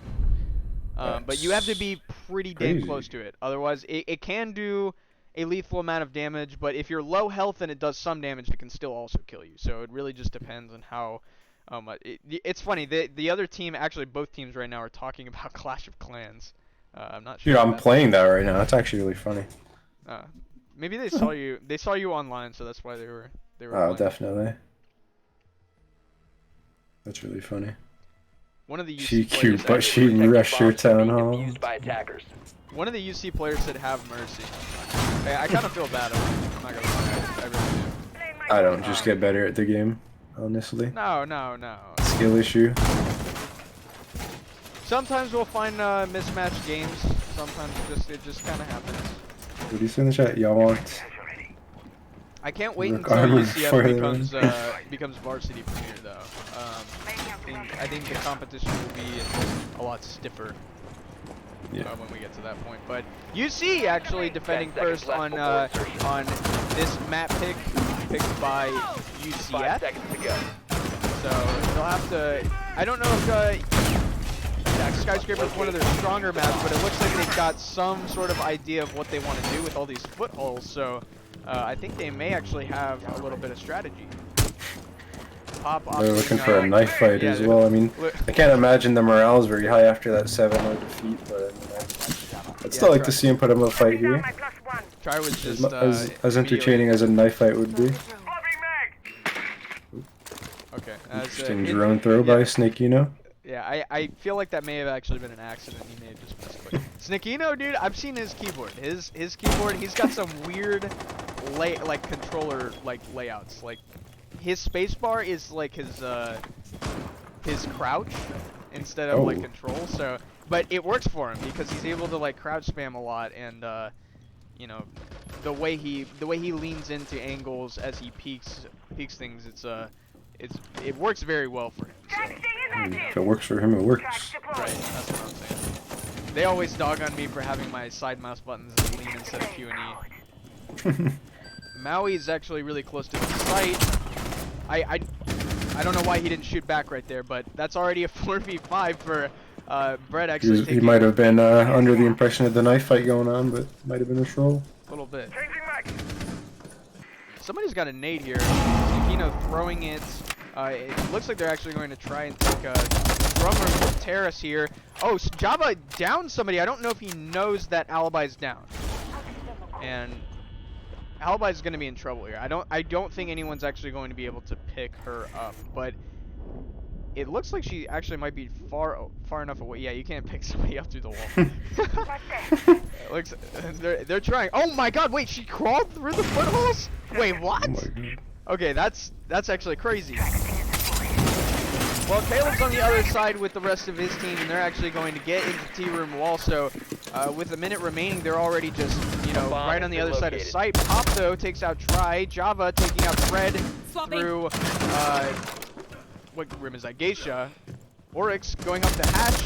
But you have to be pretty damn crazy. close to it. Otherwise, it can do a lethal amount of damage. But if you're low health and it does some damage, it can still also kill you. So it really just depends on how. It's funny. The other team, actually, both teams right now are talking about Clash of Clans. I'm not sure. Dude, I'm playing that right now. That's actually really funny. Maybe they saw you. They saw you online, so that's why they were. Oh, playing. definitely. That's really funny. One of the UC She players cute, but she Protected rushed your bombs from town being hall. defused by attackers. One of the UC players said, "Have mercy." I kind of feel bad. I'm not gonna lie. I really do. I don't just get better at the game, honestly. No. Skill issue. Sometimes we'll find mismatched games. Sometimes it just kind of happens. What do you say in the chat? Y'all want? I can't wait Rook until armor UCF for becomes varsity premier though. I think the competition will be a lot stiffer Yeah. when we get to that point. But UC actually defending 10 seconds first left on before insertion. on this map picked by 5 UCF. seconds to go. So they'll have to. I don't know if Skyscraper is one of their stronger maps, but it looks like they've got some sort of idea of what they want to do with all these footholds. So I think they may actually have a little bit of strategy. Pop They're looking for a knife fight yeah, as well. I mean, look- I can't imagine the morale is very high after that 7-0 defeat, but I mean, I'd still like to see him put him a fight here. Try was As, just as entertaining as a knife fight would be. Okay. Interesting drone throw by Snakino. Yeah, I feel like that may have actually been an accident. He may have just misclicked. Snakino, dude, I've seen his keyboard. His keyboard, he's got some weird controller layouts. Like his spacebar is like his crouch instead of like control. So, but it works for him because he's able to like crouch spam a lot, and you know, the way he leans into angles as he peeks things, it works very well for him. So. If it works for him, it works. Right, that's what I'm saying. They always dog on me for having my side mouse buttons as lean instead of Q and E. Maui is actually really close to the site. I don't know why he didn't shoot back right there, but that's already a 4v5 for Brett actually. He might have been under the impression of the knife fight going on, but might have been a troll. A little bit. Somebody's got a nade here. Sakino throwing it. It looks like they're actually going to try and take a drum room from Terrace here. Oh, Java downed somebody. I don't know if he knows that Alibi's down. And Alibi's going to be in trouble here. I don't think anyone's actually going to be able to pick her up, but it looks like she actually might be far enough away. Yeah, you can't pick somebody up through the wall. It looks they're trying. Oh my God! Wait, she crawled through the footholes? Wait, what? Oh my God. Okay, that's actually crazy. Well, Caleb's on the other side with the rest of his team, and they're actually going to get into T-Room wall. So, with a minute remaining, they're already just, right on the other side of site. Pop, though, takes out Try. Java taking out Fred through, what room is that? Geisha. Oryx going up the hatch.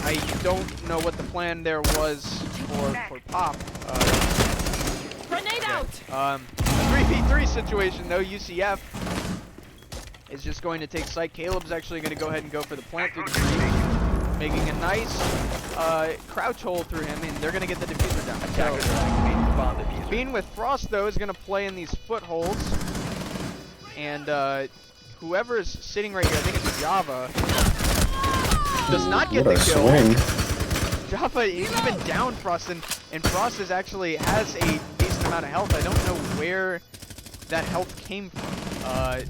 I don't know what the plan there was for Pop. Grenade out! A 3v3 situation, though. UCF is just going to take site. Caleb's actually going to go ahead and go for the plant through the breach, making a nice crouch hole through him, and they're going to get the diffuser down. Attackers are activating the bomb diffuser. Being with Frost, though, is going to play in these footholds. and whoever is sitting right here, I think it's Java, does not get What the a kill. swing. Java is even down Frost, and Frost is actually has a decent amount of health. I don't know where that health came from,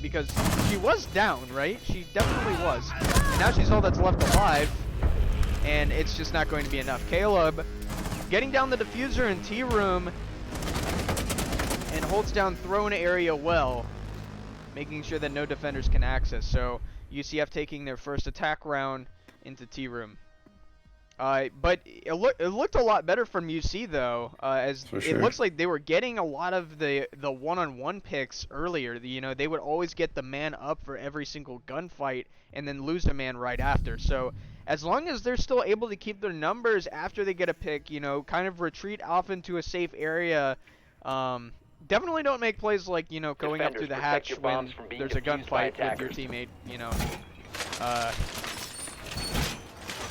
because she was down, right? She definitely was. And now she's all that's left alive, and it's just not going to be enough. Caleb getting down the diffuser in T-room and holds down throne area well, making sure that no defenders can access. So UCF taking their first attack round into T-room. But it looked a lot better from UC though, as it looks like they were getting a lot of the one-on-one picks earlier. You know, they would always get the man up for every single gunfight and then lose a man right after. So as long as they're still able to keep their numbers after they get a pick, you know, kind of retreat off into a safe area. Definitely don't make plays like, you know, going up through the hatch when there's a gunfight with your teammate, you know.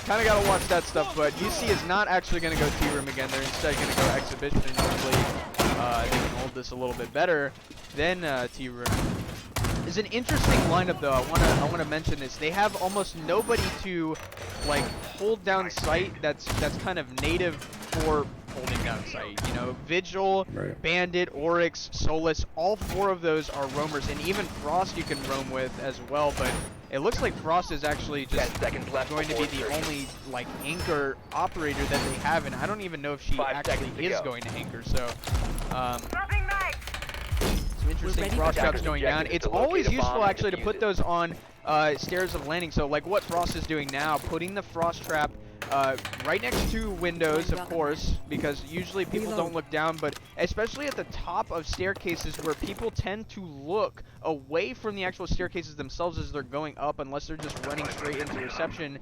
Kind of got to watch that stuff, but UC is not actually going to go T-room again. They're instead going to go exhibition, and usually they can hold this a little bit better than T-room. It's an interesting lineup, though. I want to mention this. They have almost nobody to like hold down sight. That's kind of native for holding down sight. You know, Vigil, Bandit, Oryx, Solus, all four of those are roamers, and even Frost you can roam with as well. But it looks like Frost is actually just going to be the only like anchor operator that they have, and I don't even know if she actually is going to anchor. So some interesting frost traps going down. It's always useful actually to put those on stairs of landing. So like what Frost is doing now, putting the frost trap right next to windows, of course, because usually people don't look down, but especially at the top of staircases where people tend to look away from the actual staircases themselves as they're going up, unless they're just running straight into reception,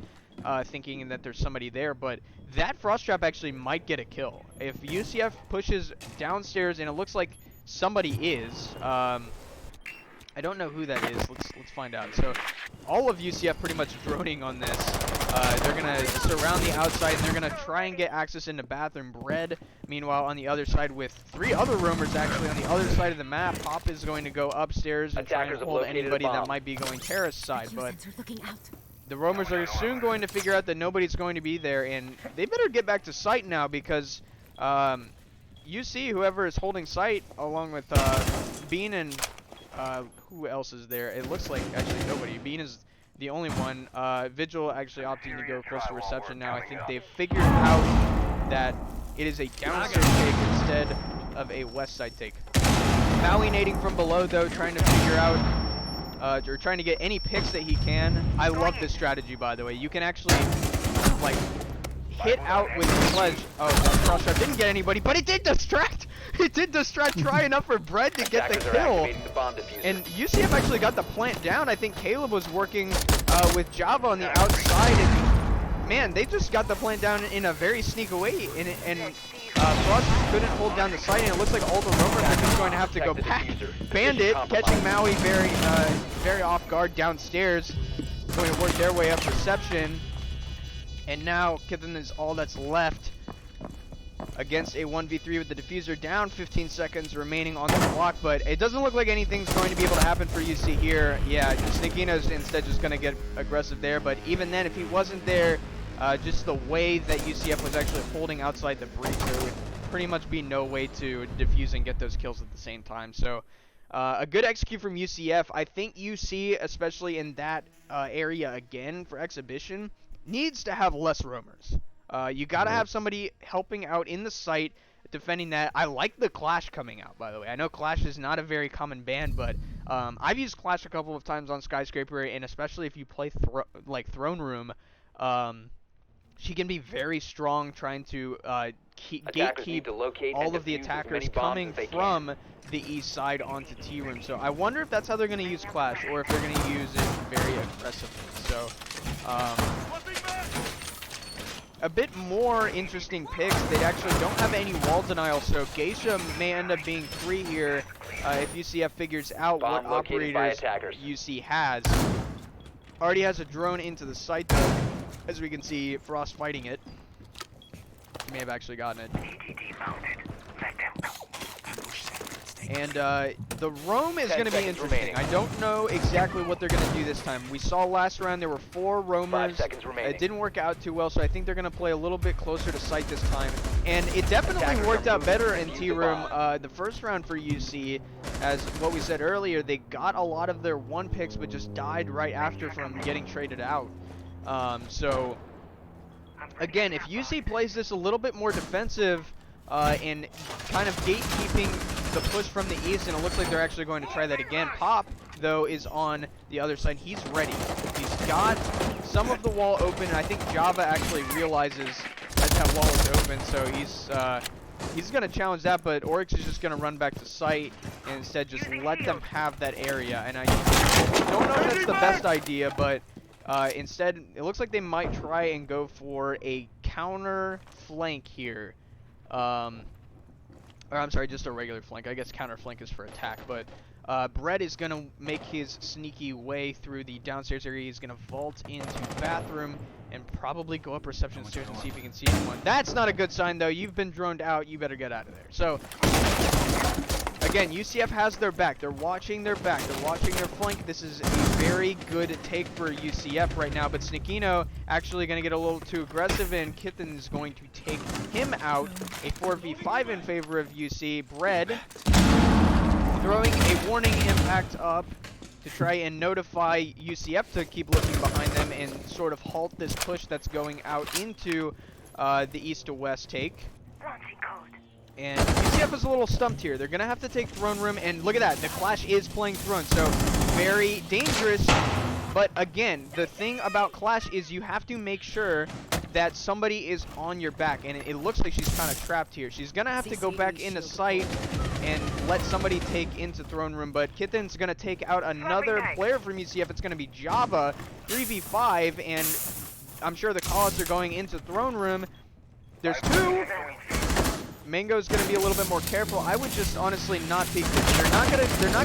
thinking that there's somebody there. But that frost trap actually might get a kill. If UCF pushes downstairs, and it looks like somebody is, I don't know who that is. Let's find out. So all of UCF pretty much droning on this. They're gonna surround the outside, and they're gonna try and get access into bathroom bread. Meanwhile, on the other side, with 3 other roamers actually on the other side of the map, Pop is going to go upstairs and try and hold anybody that might be going terrace side. But the roamers are soon going to figure out that nobody's going to be there, and they better get back to site now, because UC, whoever is holding site, along with Bean and who else is there? It looks like actually nobody. Bean is the only one. Vigil actually opting to go close to reception now. I think they've figured out that it is a downstairs take instead of a west side take. Maui nading from below though, trying to figure out, or trying to get any picks that he can. I love this strategy, by the way. You can actually, like, hit out with the sledge. Oh, that cross trap didn't get anybody, but it did distract! It did distract, try enough for Bread to get the kill. And UCF actually got the plant down. I think Caleb was working with Java on the outside, and man, they just got the plant down in a very sneaky way. And Frost couldn't hold down the site, and it looks like all the roamers are just going to have to go back. Bandit catching Maui very off guard downstairs, going to work their way up reception. And now Kithen is all that's left against a 1v3 with the diffuser down. 15 seconds remaining on the clock, but it doesn't look like anything's going to be able to happen for UC here. Yeah, Snikina's instead just going to get aggressive there, but even then, if he wasn't there, just the way that UCF was actually holding outside the breach, there would pretty much be no way to defuse and get those kills at the same time. So a good execute from UCF. I think UC, especially in that area again for exhibition, needs to have less roamers. You gotta have somebody helping out in the site, defending that. I like the Clash coming out, by the way. I know Clash is not a very common ban, but I've used Clash a couple of times on Skyscraper, and especially if you play Throne Room, she can be very strong trying to gatekeep all of the attackers coming from the east side onto T-Room. So I wonder if that's how they're going to use Clash, or if they're going to use it very aggressively. So a bit more interesting picks. They actually don't have any wall denial, so Geisha may end up being free here if UCF figures out what operators UC has. Already has a drone into the site though, as we can see Frost fighting it. He may have actually gotten it. And the roam is 10 going to be seconds interesting. remaining. I don't know exactly what they're going to do this time. We saw last round there were 4 roamers. 5 seconds remaining. It didn't work out too well, so I think they're going to play a little bit closer to site this time. And it definitely Attackers worked are out better in moving to T defuse the room. bomb. The first round for UC, as what we said earlier, they got a lot of their 1 picks, but just died right after from getting traded out. So again, if UC plays this a little bit more defensive and kind of gatekeeping the push from the east, and it looks like they're actually going to try that again. Pop, though, is on the other side. He's ready. He's got some of the wall open, and I think Java actually realizes that wall is open, so he's going to challenge that, but Oryx is just going to run back to site and instead just let them have that area. And I don't know if that's the best idea, but instead, it looks like they might try and go for a counter flank here. Or I'm sorry, just a regular flank. I guess counter flank is for attack, but Brett is going to make his sneaky way through the downstairs area. He's going to vault into bathroom and probably go up reception stairs and see if he can see anyone. That's not a good sign, though. You've been droned out. You better get out of there. So, again, UCF has their back. They're watching their back. They're watching their flank. This is a very good take for UCF right now, but Sneakino actually going to get a little too aggressive, and Kitten is going to take him out. A 4v5 in favor of UC. Bread throwing a warning impact up to try and notify UCF to keep looking behind them and sort of halt this push that's going out into the east to west take. And UCF is a little stumped here. They're going to have to take throne room, and look at that. The Clash is playing throne, so very dangerous. But again, the thing about Clash is you have to make sure that somebody is on your back, and it looks like she's kind of trapped here. She's going to have to go back into site and let somebody take into throne room, but Kitten's going to take out another player from UCF. It's going to be Java, 3v5, and I'm sure the calls are going into throne room. There's 2. Mango's going to be a little bit more careful. I would just honestly not peek it. They're not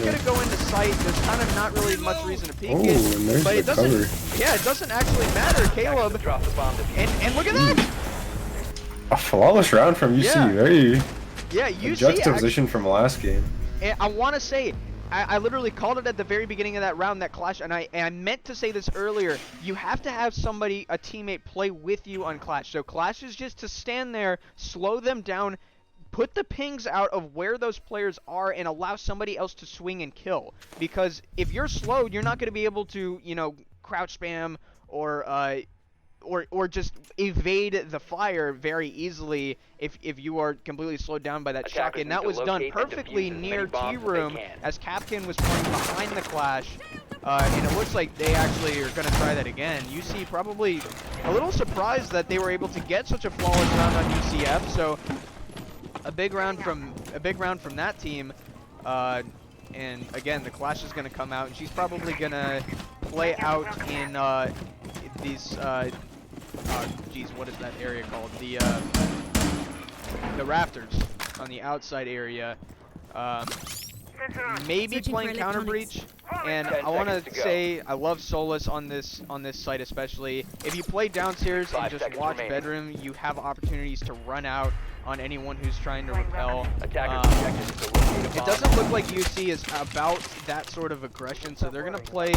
gonna go into sight. There's kind of not really much reason to peek it. But it doesn't. Cover. Yeah, it doesn't actually matter. Caleb. And look at that. A flawless round from UC. Yeah. Very. Yeah, UC. Juxtaposition from last game. And I want to say, I literally called it at the very beginning of that round, that Clash, and I meant to say this earlier. You have to have somebody, a teammate, play with you on Clash. So Clash is just to stand there, slow them down, put the pings out of where those players are, and allow somebody else to swing and kill. Because if you're slowed, you're not going to be able to, you know, crouch spam or just evade the fire very easily if you are completely slowed down by that shock. And that was done perfectly near T-Room as Capkin was playing behind the Clash. And it looks like they actually are going to try that again. UC probably a little surprised that they were able to get such a flawless round on UCF. So a big round from that team. And again, the Clash is going to come out, and she's probably going to play out in these geez, what is that area called? The rafters on the outside area. Maybe playing counter breach. And I want to say I love Solus on this site especially. If you play downstairs and just watch bedroom, you have opportunities to run out on anyone who's trying to repel. It doesn't look like UC is about that sort of aggression, so they're gonna play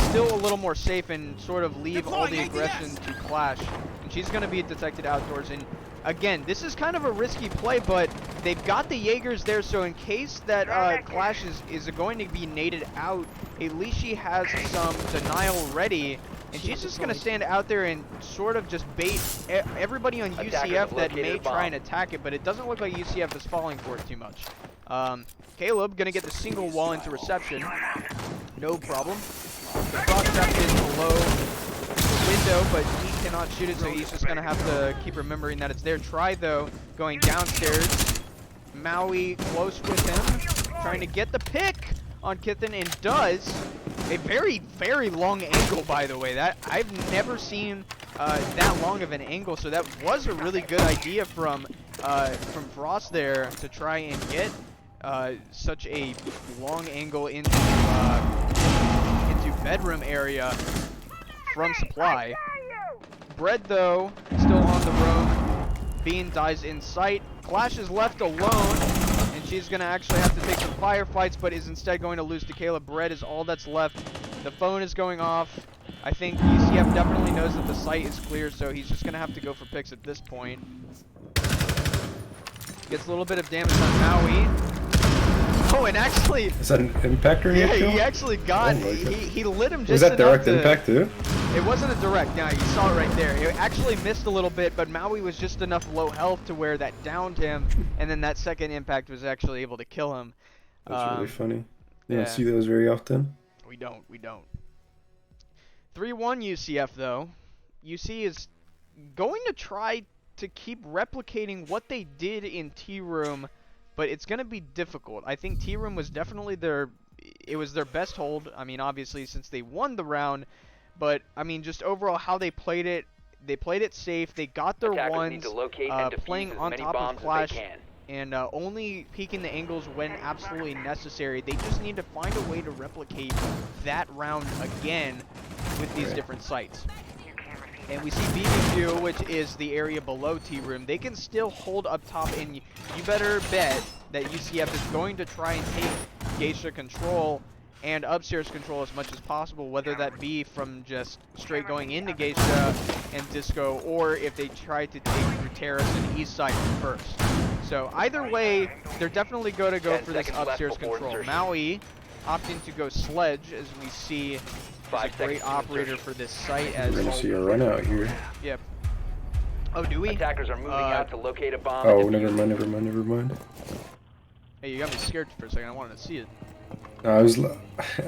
still a little more safe and sort of leave all the aggression to Clash. And she's gonna be detected outdoors. And again, this is kind of a risky play, but they've got the Jaegers there, so in case that Clash is going to be naded out, at least she has some denial ready. And she's just going to stand out there and sort of just bait everybody on UCF that may try and attack it, but it doesn't look like UCF is falling for it too much. Caleb going to get the single wall into reception. No problem. The frost trap is below the window, but he cannot shoot it, so he's just going to have to keep remembering that it's there. Try, though, going downstairs. Maui close with him, trying to get the pick on Kitten, and does. A very, very long angle, by the way. That I've never seen that long of an angle, so that was a really good idea from Frost there to try and get such a long angle into bedroom area from Supply. Bread, though, still on the roam. Bean dies in sight. Clash is left alone, and UC is going to actually have to take some firefights, but is instead going to lose to Caleb. Bread is all that's left. The phone is going off. I think UCF definitely knows that the site is clear, so he's just going to have to go for picks at this point. Gets a little bit of damage on Maui. Oh, and actually... Is that an impact or yeah, kill? he actually got... Oh he lit him just Was that direct to, impact too? It wasn't a direct. Yeah, you saw it right there. It actually missed a little bit, but Maui was just enough low health to where that downed him, and then that second impact was actually able to kill him. That's really funny. You yeah. don't see those very often. We don't. 3-1 UCF though. UC is going to try to keep replicating what they did in T-Room, but it's going to be difficult. I think T-Room was definitely their best hold. I mean, obviously since they won the round, but I mean just overall how they played it safe. They got their ones playing on top of Clash and only peeking the angles when absolutely necessary. They just need to find a way to replicate that round again with these different sites. And we see BBQ, which is the area below T-Room. They can still hold up top, and you better bet that UCF is going to try and take Geisha control and upstairs control as much as possible, whether that be from just straight going into Geisha and Disco, or if they try to take through Terrace and East Side first. So either way, they're definitely going to go for this upstairs control. Maui opting to go Sledge, as we see is a great operator for this site. As we're going to see a run out here. Yep. Oh, do we? Attackers are moving out to locate a bomb. Oh, never mind. Hey, you got me scared for a second. I wanted to see it. No,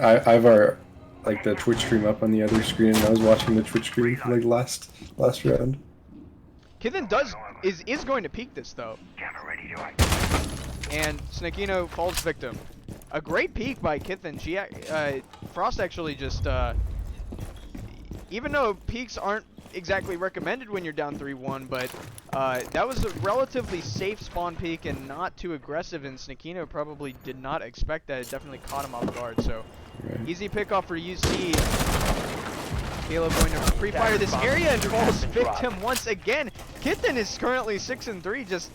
I have our the Twitch stream up on the other screen, and I was watching the Twitch stream for last round. Kithen is going to peek this though. And Snakino falls victim. A great peek by Kithen. Frost actually just even though peeks aren't exactly recommended when you're down 3-1, but that was a relatively safe spawn peek and not too aggressive, and Snakino probably did not expect that. It definitely caught him off guard, so easy pickoff for UC. Caleb going to pre-fire this area and falls victim once again. Kithen is currently 6-3, just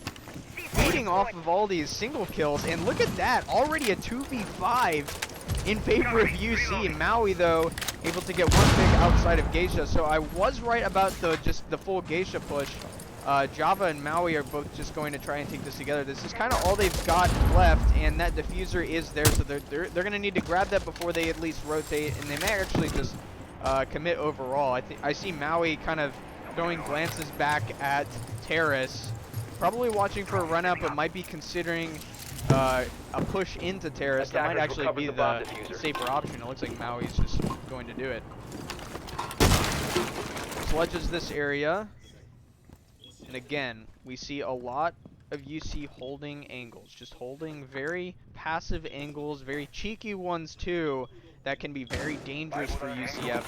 feeding off of all these single kills, and look at that, already a 2v5 in favor of UC. Maui though able to get one pick outside of Geisha, so I was right about the full Geisha push. Java and Maui are both just going to try and take this together. This is kind of all they've got left, and that diffuser is there, so they're going to need to grab that before they at least rotate, and they may actually just commit overall. I see Maui kind of throwing glances back at Terrace, probably watching for a run out, but might be considering a push into Terrace. That might actually be the safer option. It looks like Maui's just going to do it. Sledges this area. And again, we see a lot of UC holding angles. Just holding very passive angles, very cheeky ones too, that can be very dangerous for UCF.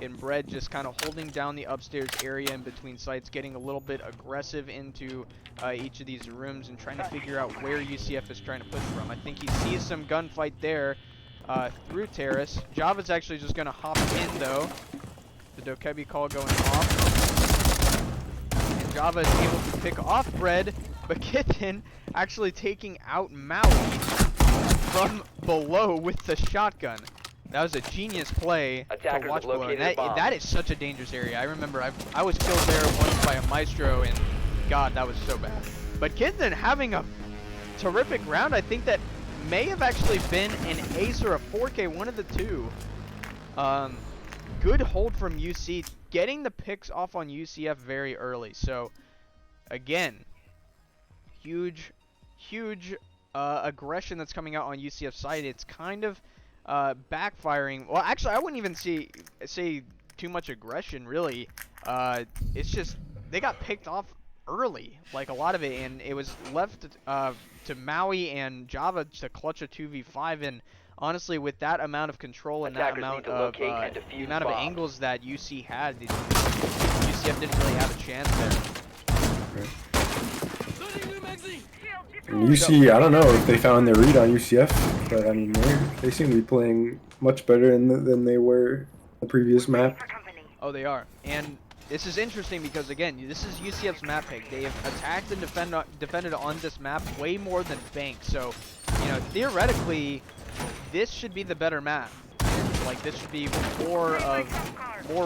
And Bread just kind of holding down the upstairs area in between sites, getting a little bit aggressive into each of these rooms and trying to figure out where UCF is trying to push from. I think he sees some gunfight there through Terrace. Java's actually just going to hop in though. The Dokebi call going off. And Java is able to pick off Bread, but Kithen actually taking out Maui from below with the shotgun. That was a genius play to watch below. And that is such a dangerous area. I remember I was killed there once by a Maestro, and God, that was so bad. But Kithen having a terrific round. I think that may have actually been an ace or a 4K, one of the two. Good hold from UC, getting the picks off on UCF very early. So, again, huge aggression that's coming out on UCF's side. It's kind of backfiring. Well, actually, I wouldn't even say too much aggression, really. It's just they got picked off early, like a lot of it, and it was left to Maui and Java to clutch a 2v5. And honestly, with that amount of control and that amount of the amount of angles that UC had, UCF didn't really have a chance there. And UC, I don't know if they found their read on UCF, but I mean, they seem to be playing much better than they were the previous map. Oh, they are. And this is interesting because, again, this is UCF's map pick. They have attacked and defended on this map way more than Bank. So, you know, theoretically, this should be the better map. Like, this should be more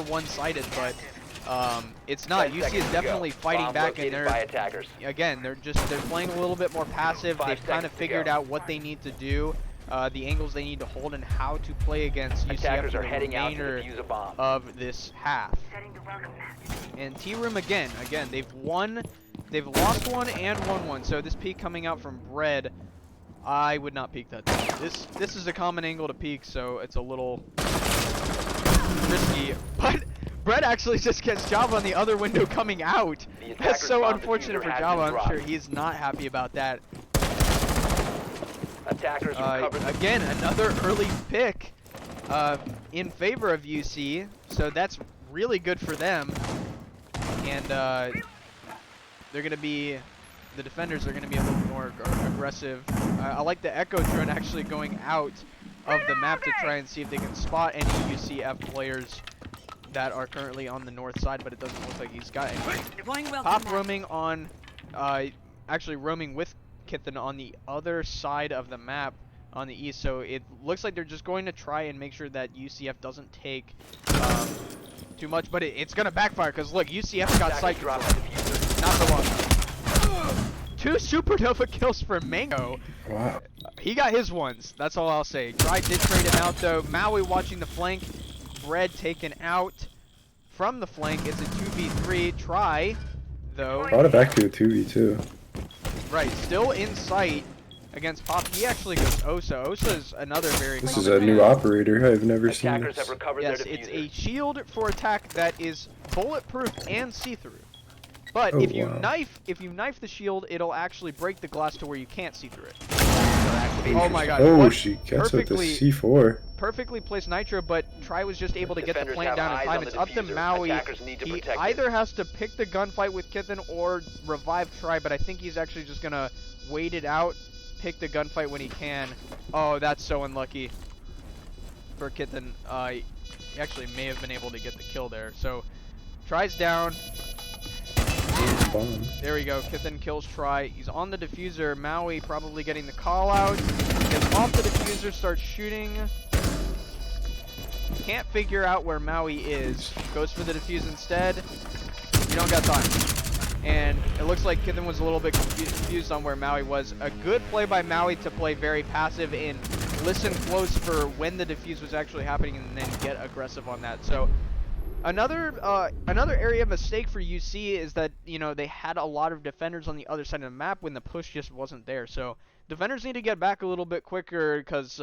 one-sided, but it's not. UC is definitely fighting back, and they're playing a little bit more passive. They've kind of figured out what they need to do, the angles they need to hold, and how to play against UCF for the remainder of this half. And T-Room again, they've lost one and won one. So this peek coming out from Bread, I would not peek that. This is a common angle to peek, so it's a little risky. But Bread actually just gets Java on the other window coming out. That's so unfortunate for Java. I'm sure he's not happy about that. Again, another early pick in favor of UC, so that's really good for them. And they're going to be, the defenders are going to be a little more aggressive. I like the Echo drone actually going out of the map to try and see if they can spot any UCF players that are currently on the north side, but it doesn't look like he's got any. Pop roaming on, actually roaming with Kithen on the other side of the map on the east, so it looks like they're just going to try and make sure that UCF doesn't take too much, but it's going to backfire because look, UCF got sight control. Not the one. 2 supernova kills for Mango. Wow. He got his ones. That's all I'll say. Dry did trade him out though. Maui watching the flank. Bread taken out from the flank. It's a 2v3 try though. Brought it back to a 2v2. Right, still in sight against Pop. He actually goes Osa. Osa's another very This is a new operator. I've never seen this. Yes, it's a shield for attack that is bulletproof and see-through. But if you knife the shield, it'll actually break the glass to where you can't see through it. Oh my god. Oh, she gets with the C4. Perfectly placed nitro, but Try was just able to get the plant down in time. It's up to Maui. He either has to pick the gunfight with Kithen or revive Try, but I think he's actually just gonna wait it out, pick the gunfight when he can. Oh, that's so unlucky for Kithen. He actually may have been able to get the kill there. So Try's down. There we go. Kithen kills Try. He's on the diffuser. Maui probably getting the call out. Gets off the diffuser, starts shooting. Can't figure out where Maui is. Goes for the defuse instead. You don't got time. And it looks like Kithen was a little bit confused on where Maui was. A good play by Maui to play very passive and listen close for when the defuse was actually happening and then get aggressive on that. So another area of mistake for UC is that, you know, they had a lot of defenders on the other side of the map when the push just wasn't there. So defenders need to get back a little bit quicker because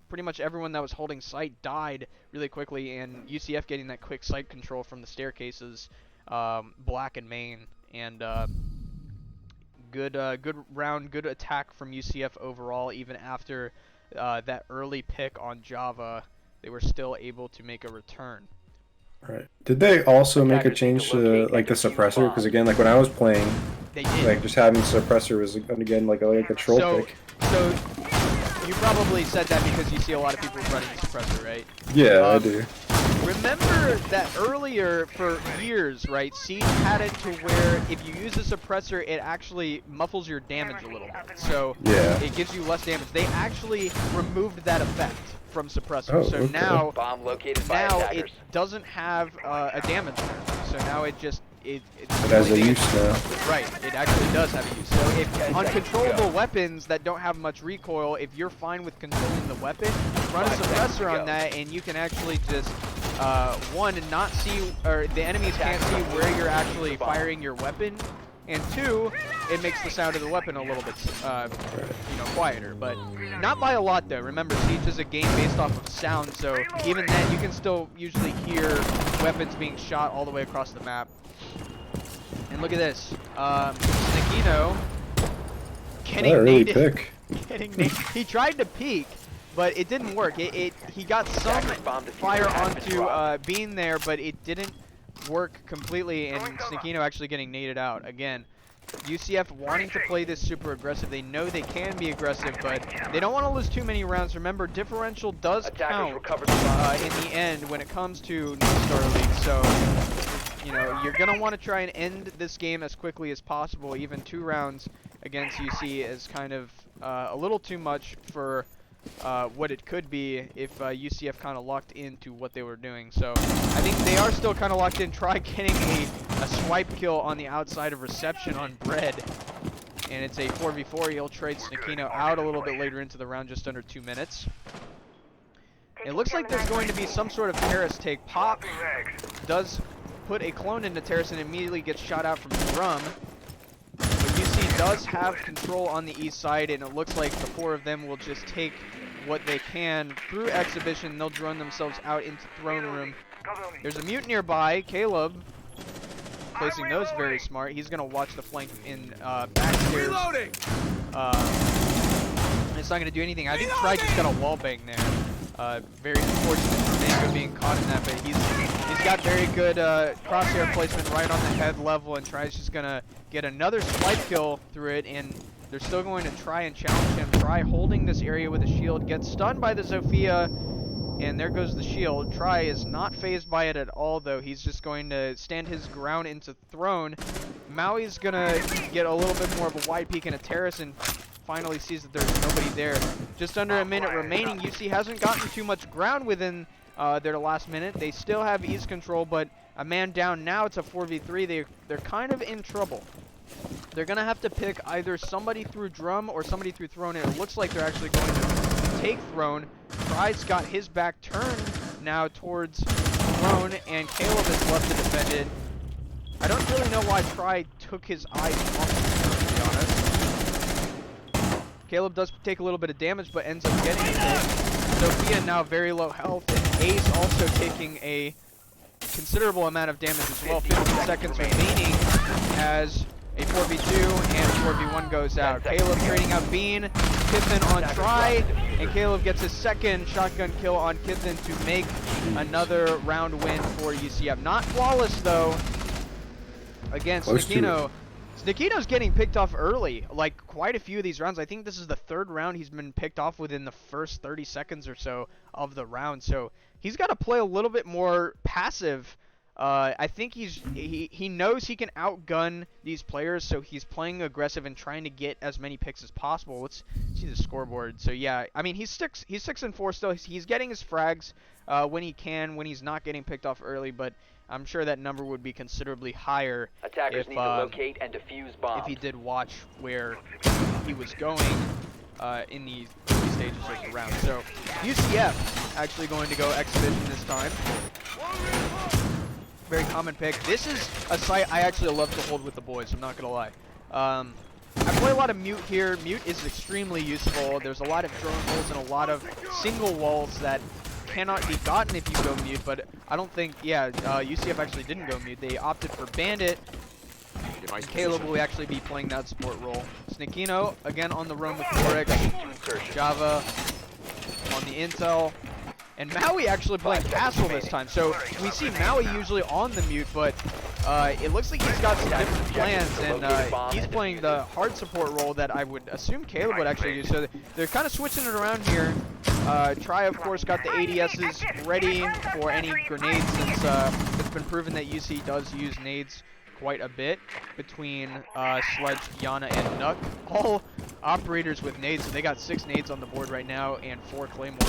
pretty much everyone that was holding site died really quickly, and UCF getting that quick site control from the staircases, black and main, and good round, good attack from UCF overall. Even after that early pick on Java, they were still able to make a return. Right. Did they also make a change to like the suppressor? Because again, like when I was playing, like just having suppressor was again like a troll pick. So you probably said that because you see a lot of people running suppressor, right? Yeah, I do. Remember that earlier for years, right? Siege had it to where if you use a suppressor, it actually muffles your damage a little bit. So yeah, it gives you less damage. They actually removed that effect from suppressor. Oh, so okay. now it doesn't have a damage nerf. So now it just it has a use now. Right, it actually does have a use. So if uncontrollable weapons that don't have much recoil, if you're fine with controlling the weapon, run a suppressor on that, and you can actually just one, not see, or the enemies can't see where you're actually firing your weapon, and two, it makes the sound of the weapon a little bit, you know, quieter, but not by a lot though. Remember, Siege is a game based off of sound, so even then you can still usually hear weapons being shot all the way across the map. And look at this, Nikino getting nated. He tried to peek, but it didn't work. He got some fire onto being there, but it didn't work completely, and Sneakino actually getting naded out again. UCF wanting to play this super aggressive. They know they can be aggressive, but they don't want to lose too many rounds. Remember, differential does count in the end when it comes to Starleague. So, you know, you're going to want to try and end this game as quickly as possible. Even 2 rounds against UC is kind of a little too much for what it could be if UCF kind of locked into what they were doing. So I think they are still kind of locked in. Try getting a swipe kill on the outside of reception on Bread. And it's a 4v4. He'll trade Snakino out a little bit later into the round, just under 2 minutes. It looks like there's going to be some sort of terrace take. Pop does put a clone into terrace and immediately gets shot out from Drum. But UC does have control on the east side, and it looks like the 4 of them will just take what they can through exhibition. They'll drone themselves out into throne room. There's a mute nearby. Caleb placing those very smart. He's going to watch the flank in backstairs. It's not going to do anything. I think Try just got a wallbang there. Very unfortunate for Mango being caught in that, but he's got very good crosshair placement right on the head level, and Try's just going to get another swipe kill through it, and they're still going to try and challenge him. Try holding this area with a shield, gets stunned by the Zofia, and there goes the shield. Try is not phased by it at all, though. He's just going to stand his ground into throne. Maui's going to get a little bit more of a wide peek and a terrace, and finally sees that there's nobody there. Just under a minute remaining. UC hasn't gotten too much ground within their last minute. They still have ease control, but a man down now. It's a 4v3. They're kind of in trouble. They're going to have to pick either somebody through Drum or somebody through Throne. It looks like they're actually going to take Throne. Try's got his back turned now towards Throne, and Caleb is left to defend it. I don't really know why Try took his eyes off the turn, to be honest. Caleb does take a little bit of damage, but ends up getting a hit. Sophia now very low health, and Ace also taking a considerable amount of damage as well. 15 seconds remaining as a 4v2 and 4v1 goes out. Caleb trading out Bean, Kithen on Try, and Caleb gets his second shotgun kill on Kithen to make another round win for UCF. Not flawless though against Snakino. Snakino's getting picked off early, like quite a few of these rounds. I think this is the 3rd round he's been picked off within the first 30 seconds or so of the round. So he's got to play a little bit more passive. I think he knows he can outgun these players, so he's playing aggressive and trying to get as many picks as possible. Let's see the scoreboard. So yeah, I mean he's 6-4 still. He's getting his frags when he can, when he's not getting picked off early, but I'm sure that number would be considerably higher Attackers need to locate and defuse bombs. if he did watch where he was going in the early stages of the round. So UCF actually going to go exhibition this time. Very common pick. This is a site I actually love to hold with the boys, I'm not going to lie. I play a lot of Mute here. Mute is extremely useful. There's a lot of drone holes and a lot of single walls that cannot be gotten if you go Mute, but I don't think, UCF actually didn't go Mute. They opted for Bandit. Caleb will actually be playing that support role. Snakino, again on the run with Forex. Java on the intel. And Maui actually playing Castle this time. So we see Maui usually on the Mute, but it looks like he's got some different plans, and he's playing the hard support role that I would assume Caleb would actually do. So they're kind of switching it around here. Try, of course, got the ADSs ready for any grenades, since it's been proven that UC does use nades quite a bit between Sledge, Yana, and Nuck. All operators with nades, so they got 6 nades on the board right now and 4 claymores.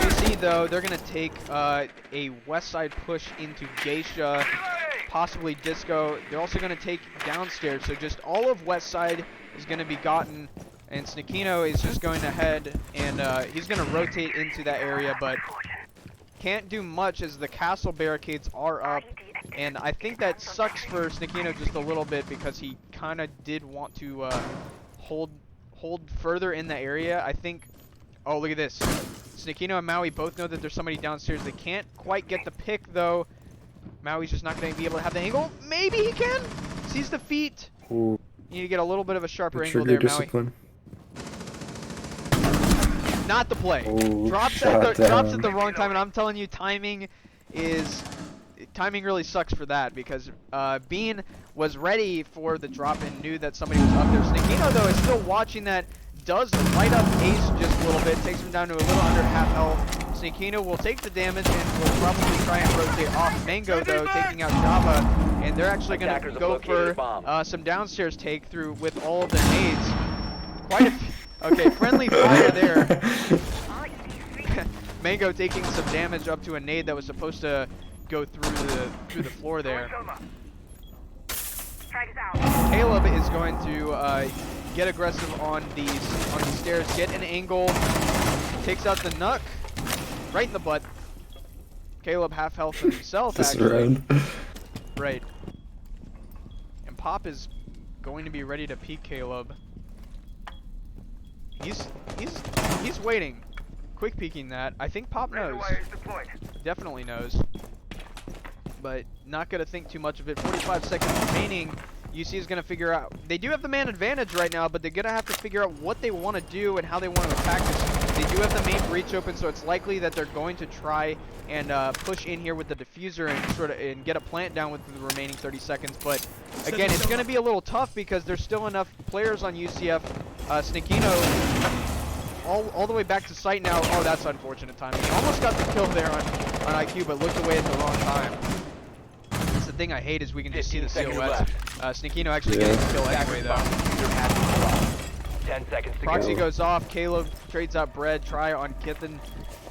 You see, though, they're going to take a west side push into Geisha, possibly Disco. They're also going to take downstairs, so just all of west side is going to be gotten, and Snakino is just going to head, and he's going to rotate into that area, but can't do much as the castle barricades are up, and I think that sucks for Snakino just a little bit, because he kind of did want to hold further in the area. I think, oh, look at this. Snakino and Maui both know that there's somebody downstairs. They can't quite get the pick, though. Maui's just not going to be able to have the angle. Maybe he can. Sees the feet. Ooh. You need to get a little bit of a sharper Trigger angle there, discipline. Maui. Not the play. Ooh, Drops at the wrong time, and I'm telling you, timing is timing really sucks for that because Bean was ready for the drop and knew that somebody was up there. Snakino, though, is still watching that. Does light up Ace just a little bit. Takes him down to a little under half health. Snakino will take the damage and will probably try and rotate off. Mango, though, taking out Java. And they're actually going to go for some downstairs take through with all of their nades. Quite a few. Okay, friendly fire there. Mango taking some damage up to a nade that was supposed to go through the floor there. Caleb is going to get aggressive on these stairs, get an angle, takes out the Nuck right in the butt. Caleb half health himself actually. Right. And Pop is going to be ready to peek Caleb. He's waiting. Quick peeking that. I think Pop knows. Definitely knows. But not gonna think too much of it. 45 seconds remaining. UC is gonna figure out. They do have the man advantage right now, but they're gonna have to figure out what they want to do and how they want to attack this. They do have the main breach open, so it's likely that they're going to try and push in here with the diffuser and get a plant down with the remaining 30 seconds. But again, it's gonna be a little tough because there's still enough players on UCF. Snakino all the way back to site now. Oh, that's unfortunate timing. He almost got the kill there on IQ, but looked away at the wrong time. That's the thing I hate is we can just see the silhouettes. Snakino actually getting the kill anyway, though. 10 seconds to Proxy go. goes off. Caleb trades out Bread. Try on Kitten.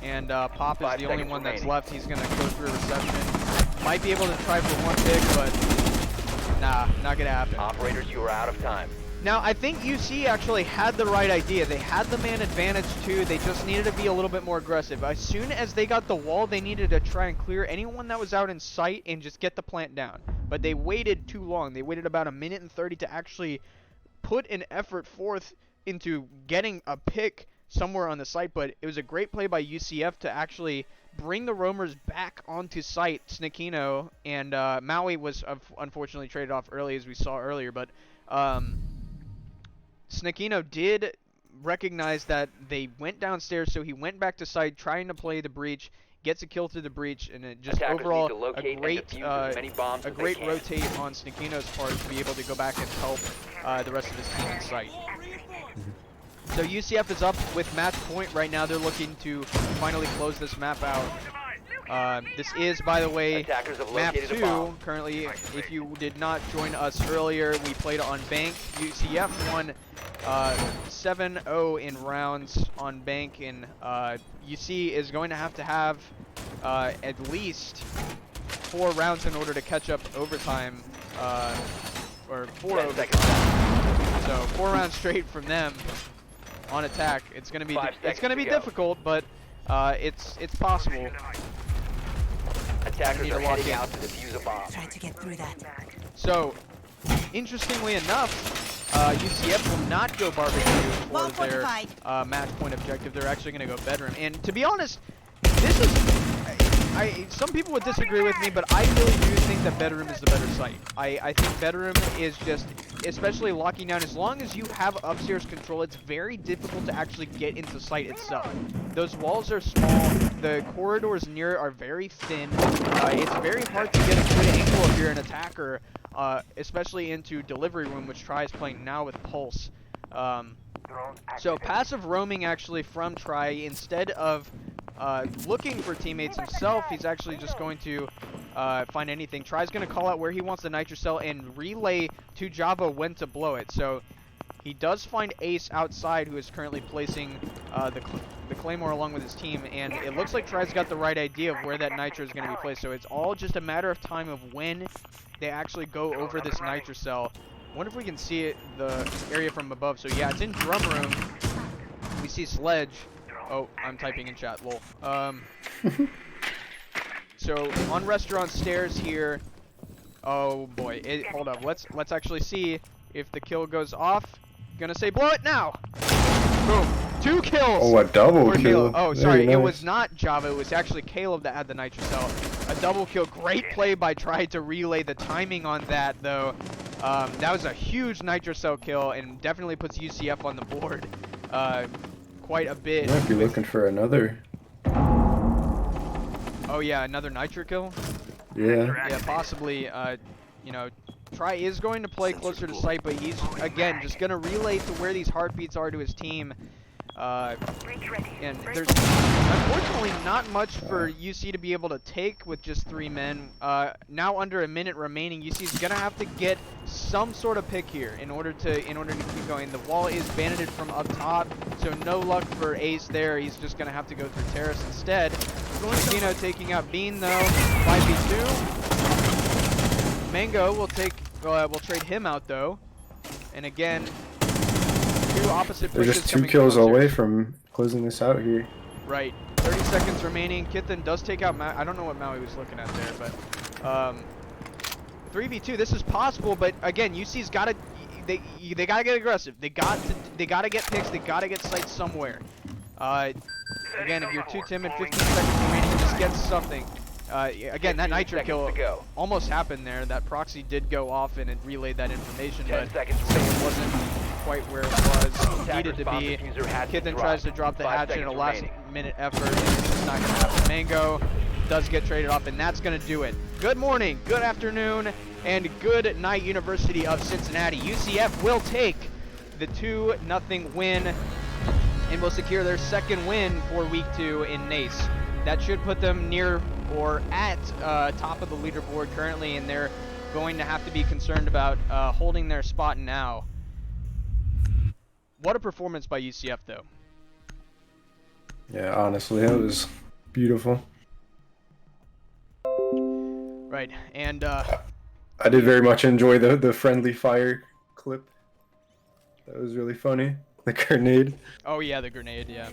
And Pop is the only one that's left. He's going to go through a reception. Might be able to try for one pick, but nah, not going to happen. Operators, you are out of time. Now, I think UC actually had the right idea. They had the man advantage too. They just needed to be a little bit more aggressive. As soon as they got the wall, they needed to try and clear anyone that was out in sight and just get the plant down. But they waited too long. They waited about 1:30 to actually put an effort forth into getting a pick somewhere on the site. But it was a great play by UCF to actually bring the roamers back onto site. Snakino and Maui was unfortunately traded off early, as we saw earlier. But Snakino did recognize that they went downstairs, so he went back to site trying to play the breach, gets a kill through the breach, and it just overall a great rotate on Snakino's part to be able to go back and help the rest of his team in sight. So UCF is up with match point right now. They're looking to finally close this map out. This is, by the way, map 2. Currently, if you did not join us earlier, we played on Bank. UCF won 7-0 in rounds on Bank, and UC is going to have at least 4 rounds in order to catch up overtime, or 4 overtime. So 4 rounds straight from them on attack. It's going to be difficult, but it's possible. Attackers are heading out to defuse a bomb. Try to get through that. So, interestingly enough, UCF will not go barbecue for their match point objective. They're actually going to go bedroom. And to be honest, this is... some people would disagree with me, but I really do think that bedroom is the better site. I think bedroom is just, especially locking down, as long as you have upstairs control, it's very difficult to actually get into site itself. Those walls are small, the corridors near it are very thin, it's very hard to get a good angle if you're an attacker, especially into delivery room, which Tri is playing now with Pulse. So passive roaming actually from Tri, instead of looking for teammates himself, he's actually just going to find anything. Tri's going to call out where he wants the nitrocell and relay to Java when to blow it. So he does find Ace outside, who is currently placing the Claymore along with his team, and it looks like Tri's got the right idea of where that nitro is going to be placed. So it's all just a matter of time of when they actually go over this nitrocell. Wonder if we can see it, the area from above. So yeah, it's in drum room. We see Sledge. Oh, I'm typing in chat, lol. So on restaurant stairs here. Oh boy, hold up. Let's actually see if the kill goes off. Gonna say blow it now. Boom. 2 kills. Oh, a double kill. Oh, sorry, nice. It was not Java. It was actually Caleb that had the nitrocell. A double kill. Great play by Try to relay. The timing on that, though. That was a huge nitrocell kill and definitely puts UCF on the board. Quite a bit. Might be looking for another. Oh yeah, another nitro kill. Yeah. Yeah, possibly. You know, Try is going to play closer to site, but he's again just gonna relay to where these heartbeats are to his team. And there's unfortunately not much for UC to be able to take with just 3 men. Now under a minute remaining, UC's gonna have to get some sort of pick here in order to keep going. The wall is banded from up top, so no luck for Ace there. He's just gonna have to go through Terrace instead. Casino taking out Bean though, 5v2. Mango will trade him out though, and again. Two opposite They're pushes just 2 coming kills from away upstairs. from closing this out here. Right. 30 seconds remaining. Kithen does take out Maui. I don't know what Maui was looking at there, but 3v2. This is possible, but again, UC's got to they got to get aggressive. They got to get picks. They got to get sites somewhere. Again, if you're too timid, 15 seconds remaining, just get something. Again, that nitro kill almost happened there. That proxy did go off and it relayed that information, but it wasn't quite where it was needed to be. Kithen tries to drop the hatchet in a last-minute effort, and it's not going to happen. Mango does get traded off, and that's going to do it. Good morning, good afternoon, and good night, University of Cincinnati. UCF will take the 2-0 win and will secure their second win for Week 2 in NACE. That should put them near or at top of the leaderboard currently, and they're going to have to be concerned about holding their spot now. What a performance by UCF, though. Yeah, honestly, it was beautiful. Right, and I did very much enjoy the friendly fire clip. That was really funny. The grenade. oh yeah, the grenade, yeah.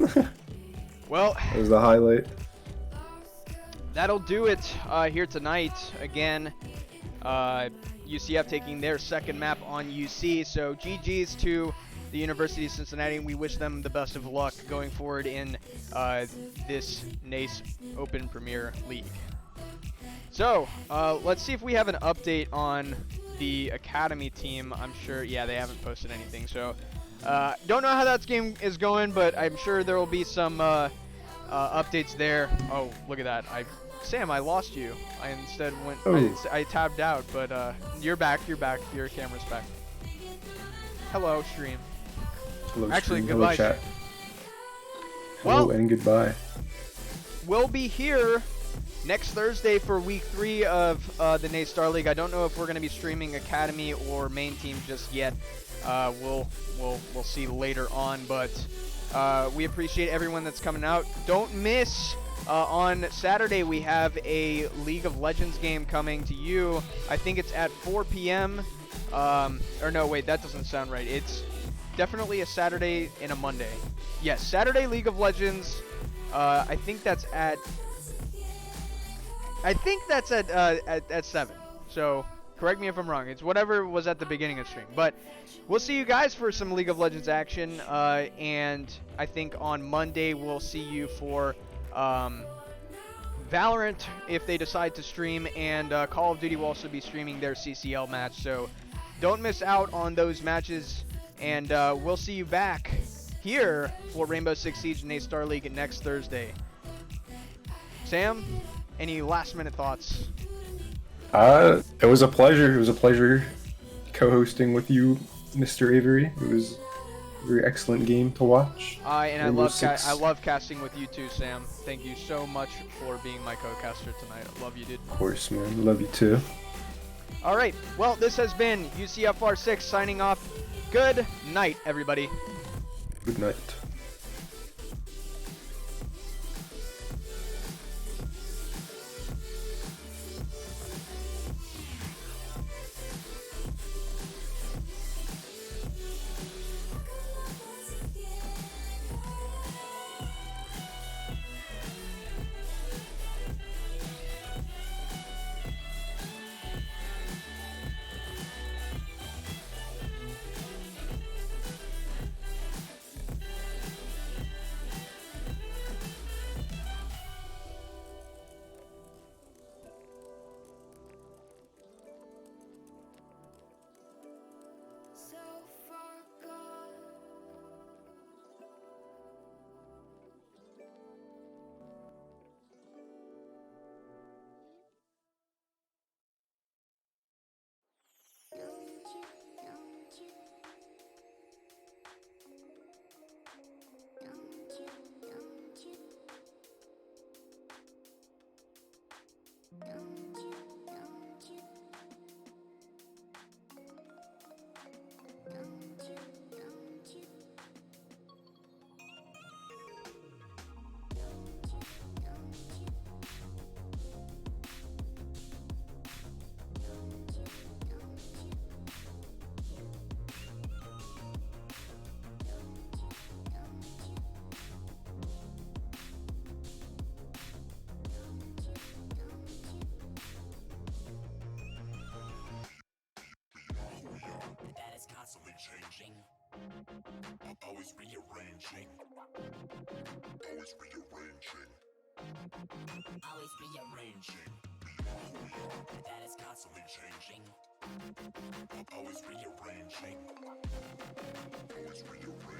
Well, That was the highlight. that'll do it here tonight. Again, UCF taking their second map on UC, so GG's to the University of Cincinnati. We wish them the best of luck going forward in this NACE Open Premier League. So, let's see if we have an update on the Academy team. I'm sure, yeah, they haven't posted anything, so don't know how that game is going, but I'm sure there will be some updates there. Oh, look at that. Sam, I lost you. I instead went, I tabbed out, but you're back, your camera's back. Hello, stream. Hello, Actually, stream. goodbye. Hello, chat. Well, Hello and goodbye. We'll be here next Thursday for Week 3 of the NACE Starleague. I don't know if we're going to be streaming Academy or main team just yet. We'll see later on, but we appreciate everyone that's coming out. Don't miss on Saturday we have a League of Legends game coming to you. I think it's at 4 p.m. Or no, wait, that doesn't sound right. It's definitely a Saturday and a Monday. Yes, Saturday League of Legends. I think that's at 7. So correct me if I'm wrong. It's whatever was at the beginning of the stream. But we'll see you guys for some League of Legends action. And I think on Monday we'll see you for Valorant if they decide to stream. And Call of Duty will also be streaming their CCL match. So don't miss out on those matches. And we'll see you back here for Rainbow Six Siege and NACE Starleague next Thursday. Sam, any last-minute thoughts? It was a pleasure. It was a pleasure co-hosting with you, Mr. Avery. It was a very excellent game to watch. I love casting with you too, Sam. Thank you so much for being my co-caster tonight. I love you, dude. Of course, man. Love you too. All right. Well, this has been UCFR6 signing off. Good night, everybody. Good night. Always rearranging. That is constantly changing. Always rearranging. Always rearranging.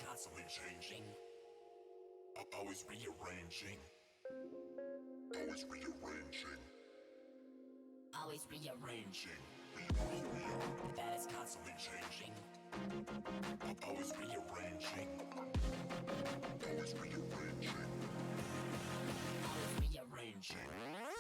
Constantly changing, always rearranging, always rearranging, always rearranging. That is constantly changing, always rearranging, always rearranging, always rearranging.